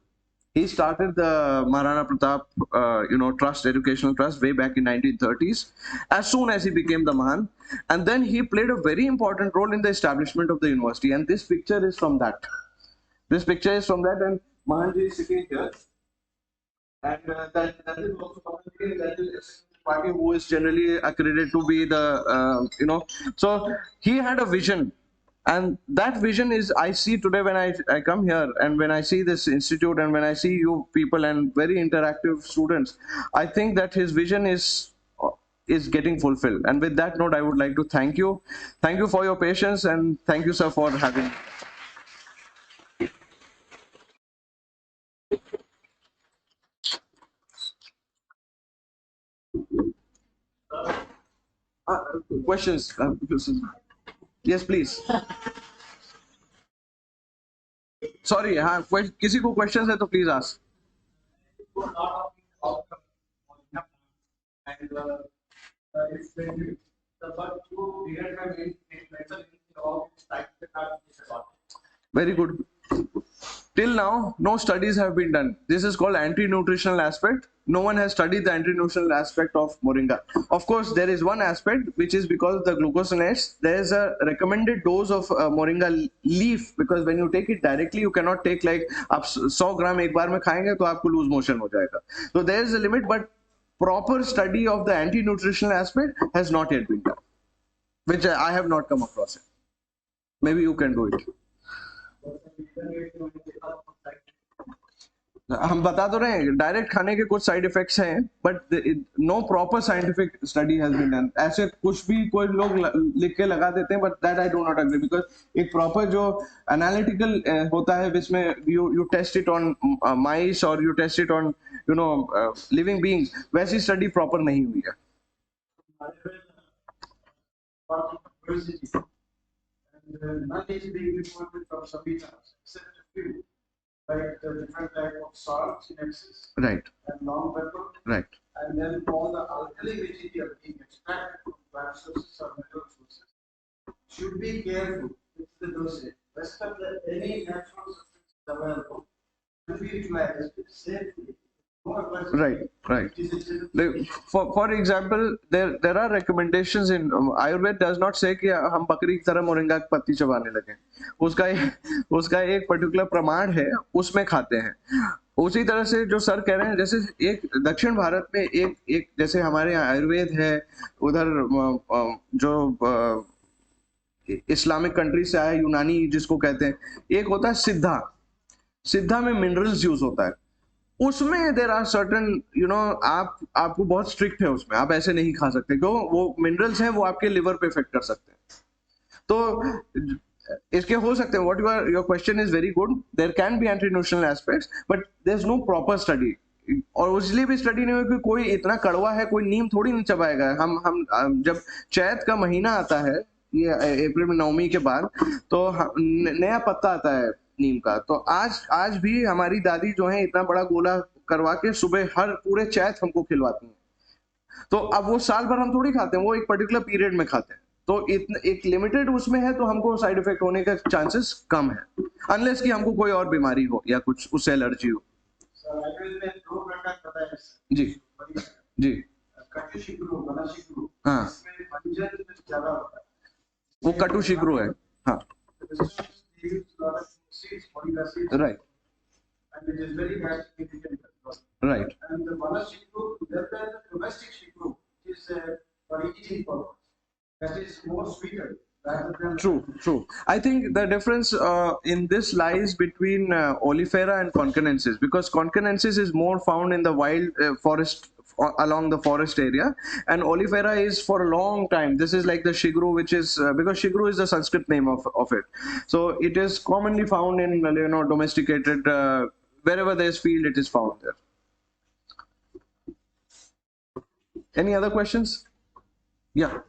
He started the Maharana Pratap, trust, educational trust, way back in 1930s, as soon as he became the Mahan. And then he played a very important role in the establishment of the university. And this picture is from that. This picture is from that, and Mahanji is sitting here. And that is also that is party who is generally accredited to be the, so he had a vision, and that vision is I see today when I come here and when I see this institute and when I see you people and very interactive students, I think that his vision is getting fulfilled. And with that note, I would like to thank you for your patience, and thank you, sir, for having me. Questions? Yes, please. Sorry, हाँ, किसी को questions है तो please ask. Very good. Till now, no studies have been done. This is called anti-nutritional aspect. No one has studied the anti-nutritional aspect of moringa. Of course, there is one aspect which is because of the glucosinates. There is a recommended dose of moringa leaf, because when you take it directly, you cannot take like आप 100 ग्राम एक बार में खाएंगे तो आपको lose motion हो जाएगा. So there is a limit, but proper study of the anti-nutritional aspect has not yet been done, which I have not come across it. Maybe you can do it. हम बता तो रहे हैं direct खाने के कुछ साइड इफेक्ट्स हैं, but no proper scientific study has been done. ऐसे कुछ भी कोई लोग लिख के लगा देते हैं, but that I do not agree, because एक प्रॉपर जो एनालिटिकल होता है जिसमें you test it on mice और you test it on living beings, वैसी स्टडी प्रॉपर नहीं हुई है. None is being reported from Sabitas, except a few, like the different type of salts in excess, Right. and long pepper, Right. and then all the alkali material being extracted from plant sources or mineral sources. Should be careful with the dosage. Rest of the any natural substance available should be utilized safely. Right. For example, there are recommendations in Ayurveda does not say कि हम बकरी की तरह moringa की पत्ती चबाने लगे. उसका एक पर्टिकुलर प्रमाण है, उसमें खाते हैं. उसी तरह से जो सर कह रहे हैं, जैसे एक दक्षिण भारत में एक जैसे हमारे यहाँ आयुर्वेद है, उधर जो इस्लामिक कंट्री से आया यूनानी जिसको कहते हैं, एक होता है सिद्धा में मिनरल्स यूज होता है. उसमें देर आर सर्टन आपको बहुत स्ट्रिक्ट है, उसमें आप ऐसे नहीं खा सकते, क्यों? वो मिनरल्स हैं, वो आपके लिवर पे इफेक्ट कर सकते हैं. तो इसके हो सकते हैं. What your question is very good. There can be anti nutritional aspects, but there is no proper study. और इसलिए भी स्टडी नहीं हुई कि कोई इतना कड़वा है, कोई नीम थोड़ी नहीं चबाएगा. हम जब चैत का महीना आता है, ये अप्रैल में नवमी के बाद, तो नया पत्ता आता है नीम का. तो आज भी हमारी दादी जो है इतना बड़ा गोला करवा के सुबह हर पूरे चैत हमको खिलवाती हैं. तो अब वो साल भर हम थोड़ी खाते हैं, वो एक पर्टिकुलर पीरियड में खाते हैं. तो एक लिमिटेड उसमें है, तो हमको साइड इफेक्ट होने का चांसेस कम है, अनलेस कि हमको कोई और बीमारी हो या कुछ उससे एलर्जी हो. जी जी. हाँ, वो कटु शिग्रो है. हाँ, right. And it is very bad significant. Right. And the Vanashikru, then the domestic Shikru, which is for eating purpose. That is more sweeter rather than. True. I think the difference in this lies between olifera and concanensis, because concanensis is more found in the wild forest along the forest area, and olifera is for a long time. This is like the shigru, which is because shigru is the Sanskrit name of it, so it is commonly found in domesticated wherever there is field, it is found there. Any other questions? Yeah.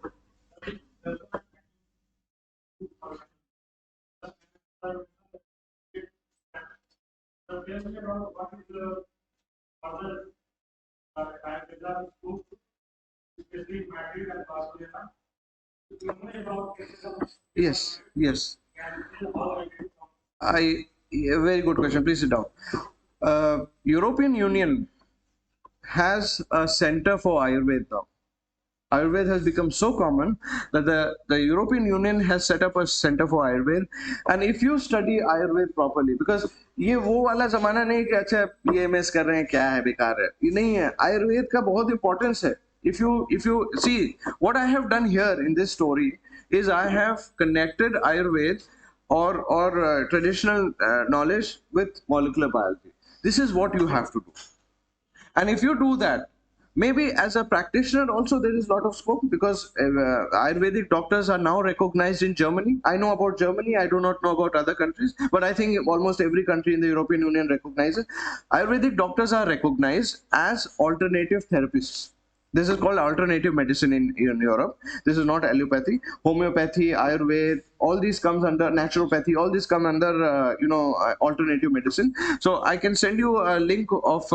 Yes. Very good question. Please sit down. European Union has a center for Ayurveda now. Ayurveda has become so common that the European Union has set up a center for Ayurveda. And if you study Ayurveda properly, because ये वो वाला जमाना नहीं कि अच्छा PMS कर रहे हैं क्या है बेकार है, ये नहीं है. आयुर्वेद का बहुत importance है. If you see what I have done here in this story is I have connected Ayurveda or traditional knowledge with molecular biology. This is what you have to do. And if you do that, maybe as a practitioner also there is a lot of scope, because Ayurvedic doctors are now recognized in Germany. I know about Germany, I do not know about other countries, but I think almost every country in the European Union recognizes. Ayurvedic doctors are recognized as alternative therapists. This is called alternative medicine in Europe. This is not allopathy. Homeopathy, Ayurveda, all these comes under naturopathy. All these come under alternative medicine. So I can send you a link of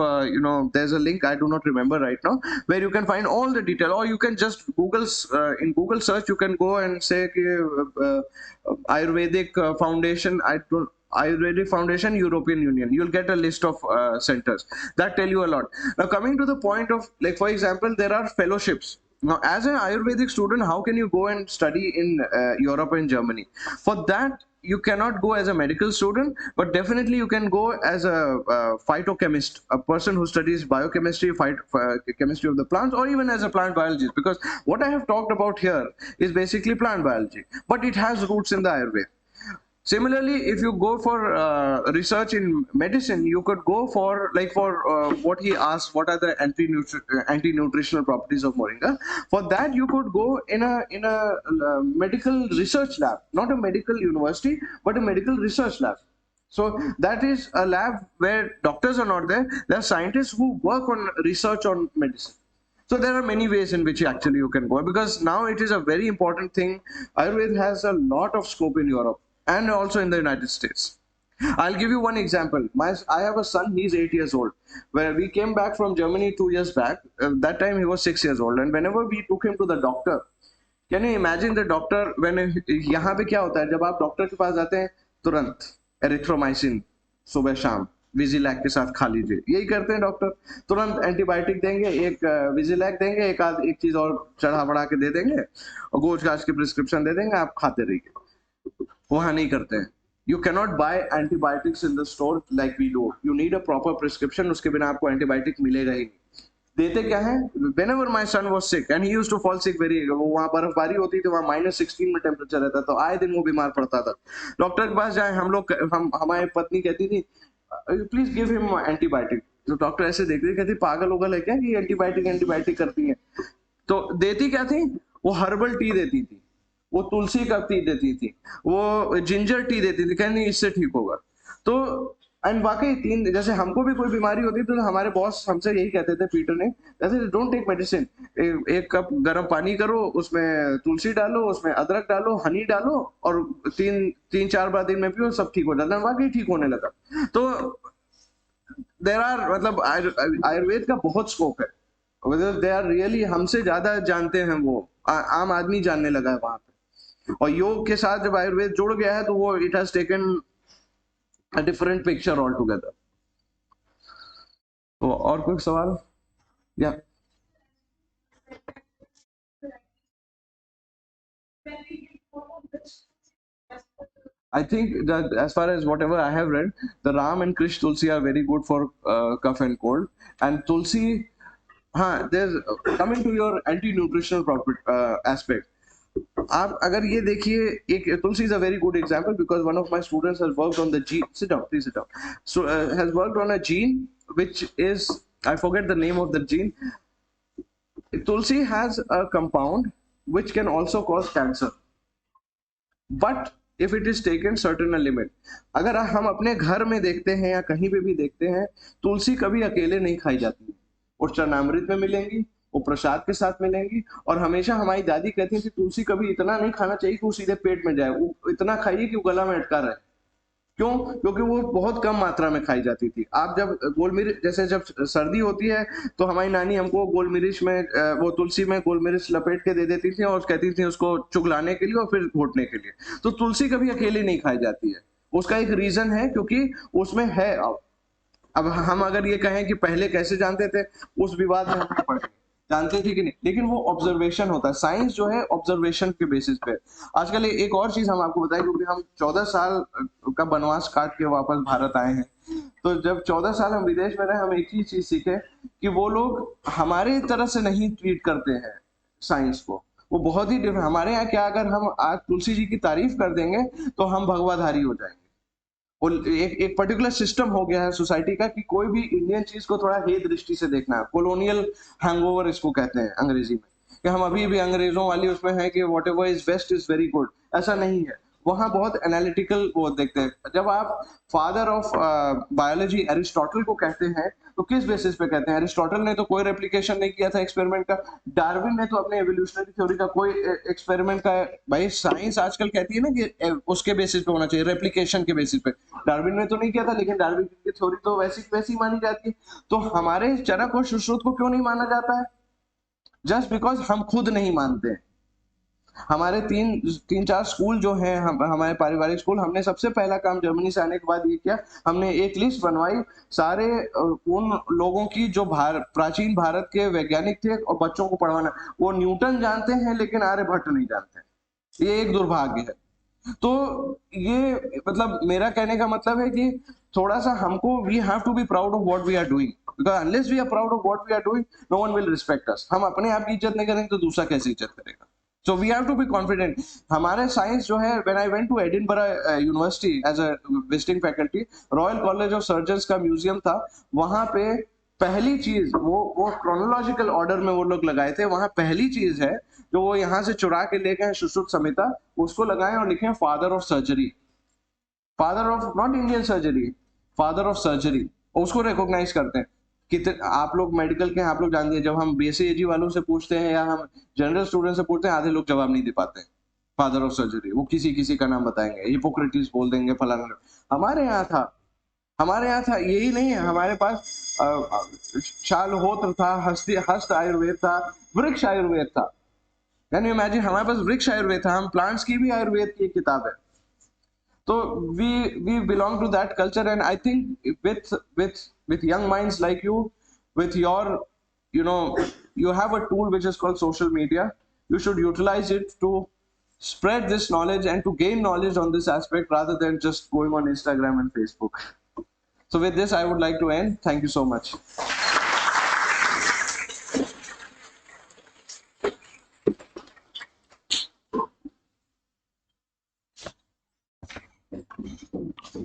there's a link I do not remember right now where you can find all the detail, or you can just Google in Google search. You can go and say Ayurvedic Foundation. Ayurvedic Foundation, European Union. You'll get a list of centers that tell you a lot. Now, coming to the point of, like, for example, there are fellowships. Now, as an Ayurvedic student, how can you go and study in Europe and Germany? For that, you cannot go as a medical student, but definitely you can go as a phytochemist, a person who studies biochemistry, chemistry of the plants, or even as a plant biologist, because what I have talked about here is basically plant biology, but it has roots in the Ayurveda. Similarly, if you go for research in medicine, you could go for what he asked, what are the anti-nutritional properties of moringa? For that, you could go in a medical research lab, not a medical university, but a medical research lab. So that is a lab where doctors are not there. There are scientists who work on research on medicine. So there are many ways in which actually you can go, because now it is a very important thing. Ayurveda has a lot of scope in Europe and also in the United States. I'll give you one example. I have a son, he's 8 years old. Where we came back from Germany 2 years back, that time he was 6 years old. And whenever we took him to the doctor, can you imagine the doctor, when यहाँ पे क्या होता है, जब आप doctor के पास जाते हैं, तुरंत एरिथ्रोमाइसिन सुबह शाम विजिलैक के साथ खा लीजिए, यही करते हैं डॉक्टर. तुरंत एंटीबायोटिक देंगे, एक विजिलैक देंगे, एक चीज और चढ़ा बढ़ा के दे देंगे, और गोज गाज की प्रिस्क्रिप्शन दे देंगे, आप खाते रहिए. वहां नहीं करते हैं. You cannot buy antibiotics in the store like we do. You need a proper prescription. उसके बिना आपको एंटीबायोटिक मिलेगा ही नहीं. देते क्या है? Whenever my son was sick and he used to fall sick very, वहाँ बर्फबारी होती थी, वहाँ -16 में टेम्परेचर रहता, तो आए दिन वो बीमार पड़ता था. डॉक्टर के पास जाए, हमारी पत्नी कहती थी प्लीज गिव हिम एंटीबायोटिक. तो डॉक्टर ऐसे देख रही, कहती पागल होगा है क्या कि एंटीबायोटिक करती है. तो देती क्या थी? वो हर्बल टी देती थी, वो तुलसी का टी देती थी, वो जिंजर टी देती थी, कहनी इससे ठीक होगा. तो एंड वाकई जैसे हमको भी कोई बीमारी होती तो हमारे बॉस हमसे यही कहते थे, पीटर ने, जैसे डोंट टेक मेडिसिन, एक कप गर्म पानी करो, उसमें तुलसी डालो, उसमें अदरक डालो, हनी डालो, और तीन चार बार दिन में पियो, सब ठीक हो जाता है. वाकई ठीक होने लगा. तो देयर आर, मतलब आयुर्वेद का बहुत स्कोप है. दे आर रियली, हमसे ज्यादा जानते हैं वो, आम आदमी जानने लगा है वहां पे. और योग के साथ जब आयुर्वेद जुड़ गया है तो वो it has taken a different picture altogether. तो और कोई सवाल? या I think that as far as whatever I have read, the Ram and Krish Tulsi are very good for cough and cold. And Tulsi, हाँ, there's coming to your anti-nutritional aspect. आप अगर ये देखिए, एक तुलसी is a very good example because one of my students has worked on the gene. Sit down, please sit down. So has worked on a gene which is, I forget the name of the gene. Tulsi has a compound which can also cause cancer, but if it is taken certain a limit. अगर हम अपने घर में देखते हैं या कहीं पे भी देखते हैं, तुलसी कभी अकेले नहीं खाई जाती है, वो चरणामृत में मिलेंगी, वो प्रसाद के साथ मिलेंगी, और हमेशा हमारी दादी कहती थी तुलसी कभी इतना नहीं खाना चाहिए कि वो सीधे पेट में जाए, वो इतना खाइए कि वो गला में अटका रहे। क्यों? क्योंकि वो बहुत कम मात्रा में खाई जाती थी। आप जब गोल मिर्च, जैसे जब सर्दी होती है तो हमारी नानी हमको गोल मिर्च में वो तुलसी में गोल मिर्च लपेट के दे देती थी और कहती थी उसको चुगलाने के लिए और फिर घोटने के लिए। तो तुलसी कभी अकेली नहीं खाई जाती है, उसका एक रीजन है, क्योंकि उसमें है। अब हम अगर ये कहें कि पहले कैसे जानते थे, उस विवाद में हम नहीं पड़े, जानते थे कि नहीं, लेकिन वो ऑब्जर्वेशन होता है। साइंस जो है ऑब्जर्वेशन के बेसिस पे। आजकल एक और चीज हम आपको बताएं, क्योंकि हम 14 साल का बनवास काट के वापस भारत आए हैं, तो जब 14 साल हम विदेश में रहे, हम एक ही चीज सीखे कि वो लोग हमारे तरह से नहीं ट्रीट करते हैं साइंस को, वो बहुत ही डिफरेंट। हमारे यहाँ क्या, अगर हम आज तुलसी जी की तारीफ कर देंगे तो हम भगवाधारी हो जाएंगे। और एक पर्टिकुलर सिस्टम हो गया है सोसाइटी का कि कोई भी इंडियन चीज को थोड़ा हे दृष्टि से देखना है। कॉलोनियल हैंगओवर इसको कहते हैं अंग्रेजी में, कि हम अभी भी अंग्रेजों वाली उसमें है कि what ever is best is very good. ऐसा नहीं है, वहां बहुत एनालिटिकल वो देखते हैं। जब आप फादर ऑफ बायोलॉजी एरिस्टोटल को कहते हैं तो किस बेसिस पे कहते हैं? एरिस्टोटल ने तो कोई रेप्लिकेशन नहीं किया था एक्सपेरिमेंट का, डार्विन ने तो अपने एवोल्यूशनरी थ्योरी का कोई एक्सपेरिमेंट का। भाई साइंस आजकल कहती है ना कि उसके बेसिस पे होना चाहिए, रेप्लिकेशन के बेसिस पे। डार्विन ने तो नहीं किया था, लेकिन डार्विन की थ्योरी तो वैसी मानी जाती है। तो हमारे चरक और सुश्रुत को क्यों नहीं माना जाता है? जस्ट बिकॉज हम खुद नहीं मानते। हमारे तीन चार स्कूल जो हैं, हमारे पारिवारिक स्कूल, हमने सबसे पहला काम जर्मनी से आने के बाद ये किया, हमने एक लिस्ट बनवाई सारे उन लोगों की जो प्राचीन भारत के वैज्ञानिक थे और बच्चों को पढ़वाना। वो न्यूटन जानते हैं लेकिन आर्यभट्ट नहीं जानते। ये एक दुर्भाग्य है। तो ये मतलब मेरा कहने का मतलब है कि थोड़ा सा हमको we have to be proud of what we are doing, because unless we are proud of what we are doing, no one will respect us. हम अपने आप की इज्जत नहीं करेंगे तो दूसरा कैसे इज्जत करेगा? So we have to be confident. हमारे साइंस जो है, when I went to Edinburgh University as a visiting faculty, Royal College of Surgeons का म्यूजियम था, वहां पे पहली चीज वो क्रोनोलॉजिकल ऑर्डर में वो लोग लगाए थे। वहां पहली चीज है जो वो यहाँ से चुरा के ले गए, सुश्रुत संहिता, उसको लगाए और लिखे father of surgery, father of not Indian surgery, father of surgery, उसको रिकॉग्नाइज करते हैं। कितने आप लोग मेडिकल के हैं, आप लोग जानते हैं, जब हम बीएससी वालों से पूछते हैं या हम जनरल स्टूडेंट से पूछते हैं, आधे लोग जवाब नहीं दे पाते हैं फादर ऑफ सर्जरी। वो किसी का नाम बताएंगे, हिपोक्रेटिस बोल देंगे, फलाना। हमारे यहाँ था यही नहीं है। हमारे पास शालहोत्र था, हस्त आयुर्वेद था, वृक्ष आयुर्वेद था। Can you imagine? हमारे पास वृक्ष आयुर्वेद था। हम प्लांट्स की भी आयुर्वेद की एक किताब है। So we belong to that culture, and I think with young minds like you, with your, you have a tool which is called social media. You should utilize it to spread this knowledge and to gain knowledge on this aspect rather than just going on Instagram and Facebook. So with this, I would like to end. Thank you so much.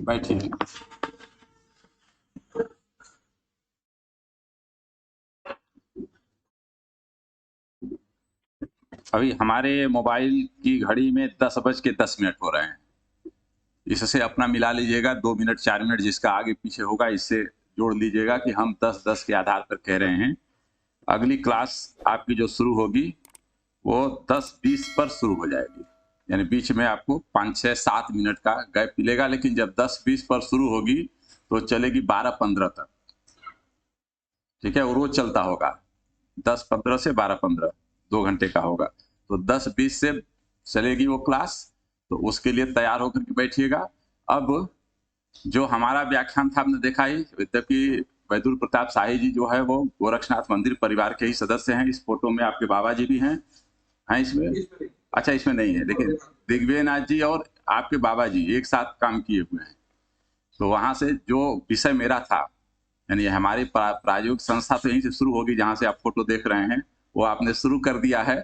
बैठिए। अभी हमारे mobile की घड़ी में 10:10 हो रहे हैं। इससे अपना मिला लीजिएगा, 2 मिनट 4 मिनट जिसका आगे पीछे होगा इससे जोड़ लीजिएगा कि हम 10:10 के आधार पर कह रहे हैं। अगली क्लास आपकी जो शुरू होगी वो 10:20 पर शुरू हो जाएगी, यानी बीच में आपको 5, 6, 7 मिनट का गैप मिलेगा। लेकिन जब 10:20 पर शुरू होगी तो चलेगी 12:15 तक, ठीक है? वो रोज चलता होगा, 10:15 से 12:15, 2 घंटे का होगा। तो 10:20 से चलेगी वो क्लास, तो उसके लिए तैयार होकर के बैठिएगा। अब जो हमारा व्याख्यान था आपने देखा ही, यद्यपि वैदुर प्रताप शाही जी जो है वो गोरक्षनाथ मंदिर परिवार के ही सदस्य हैं। इस फोटो में आपके बाबा जी भी हैं इसमें? अच्छा, इसमें नहीं है, लेकिन दिग्विजयनाथ जी और आपके बाबा जी एक साथ काम किए हुए हैं। तो वहां से जो विषय मेरा था, यानी हमारी प्रायोगिक संस्था तो यहीं से शुरू होगी, जहाँ से आप फोटो देख रहे हैं वो आपने शुरू कर दिया है।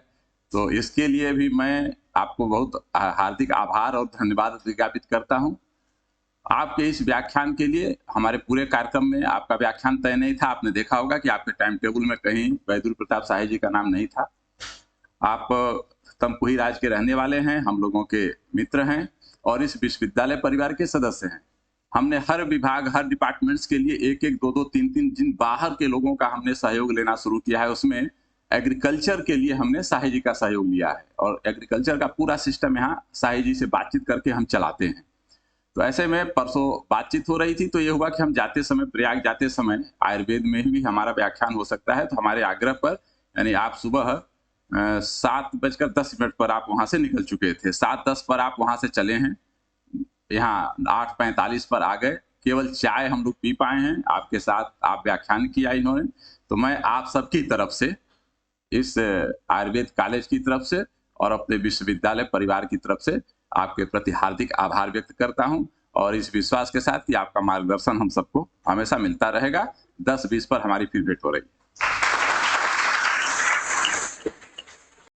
तो इसके लिए भी मैं आपको बहुत हार्दिक आभार और धन्यवाद ज्ञापित करता हूँ। आपके इस व्याख्यान के लिए हमारे पूरे कार्यक्रम में आपका व्याख्यान तय नहीं था। आपने देखा होगा कि आपके टाइम टेबल में कहीं वैदुर्य प्रताप शाही जी का नाम नहीं था। आप तमकुही राज के रहने वाले हैं, हम लोगों के मित्र हैं और इस विश्वविद्यालय परिवार के सदस्य हैं। हमने हर विभाग, हर डिपार्टमेंट्स के लिए एक एक, दो दो, तीन तीन जिन बाहर के लोगों का हमने सहयोग लेना शुरू किया है, उसमें एग्रीकल्चर के लिए हमने शाही जी का सहयोग लिया है और एग्रीकल्चर का पूरा सिस्टम यहाँ शाही जी से बातचीत करके हम चलाते हैं। तो ऐसे में परसों बातचीत हो रही थी, तो ये हुआ कि हम जाते समय, प्रयाग जाते समय आयुर्वेद में भी हमारा व्याख्यान हो सकता है। तो हमारे आग्रह पर, यानी आप सुबह 7:10 पर आप वहाँ से निकल चुके थे, 7:10 पर आप वहाँ से चले हैं, यहाँ 8:45 पर आ गए। केवल चाय हम लोग पी पाए हैं, आपके साथ आप व्याख्यान किया इन्होंने। तो मैं आप सबकी तरफ से, इस आयुर्वेद कॉलेज की तरफ से और अपने विश्वविद्यालय परिवार की तरफ से आपके प्रति हार्दिक आभार व्यक्त करता हूं और इस विश्वास के साथ कि आपका मार्गदर्शन हम सबको हमेशा मिलता रहेगा। 10:20 पर हमारी फिर भेंट हो रही है।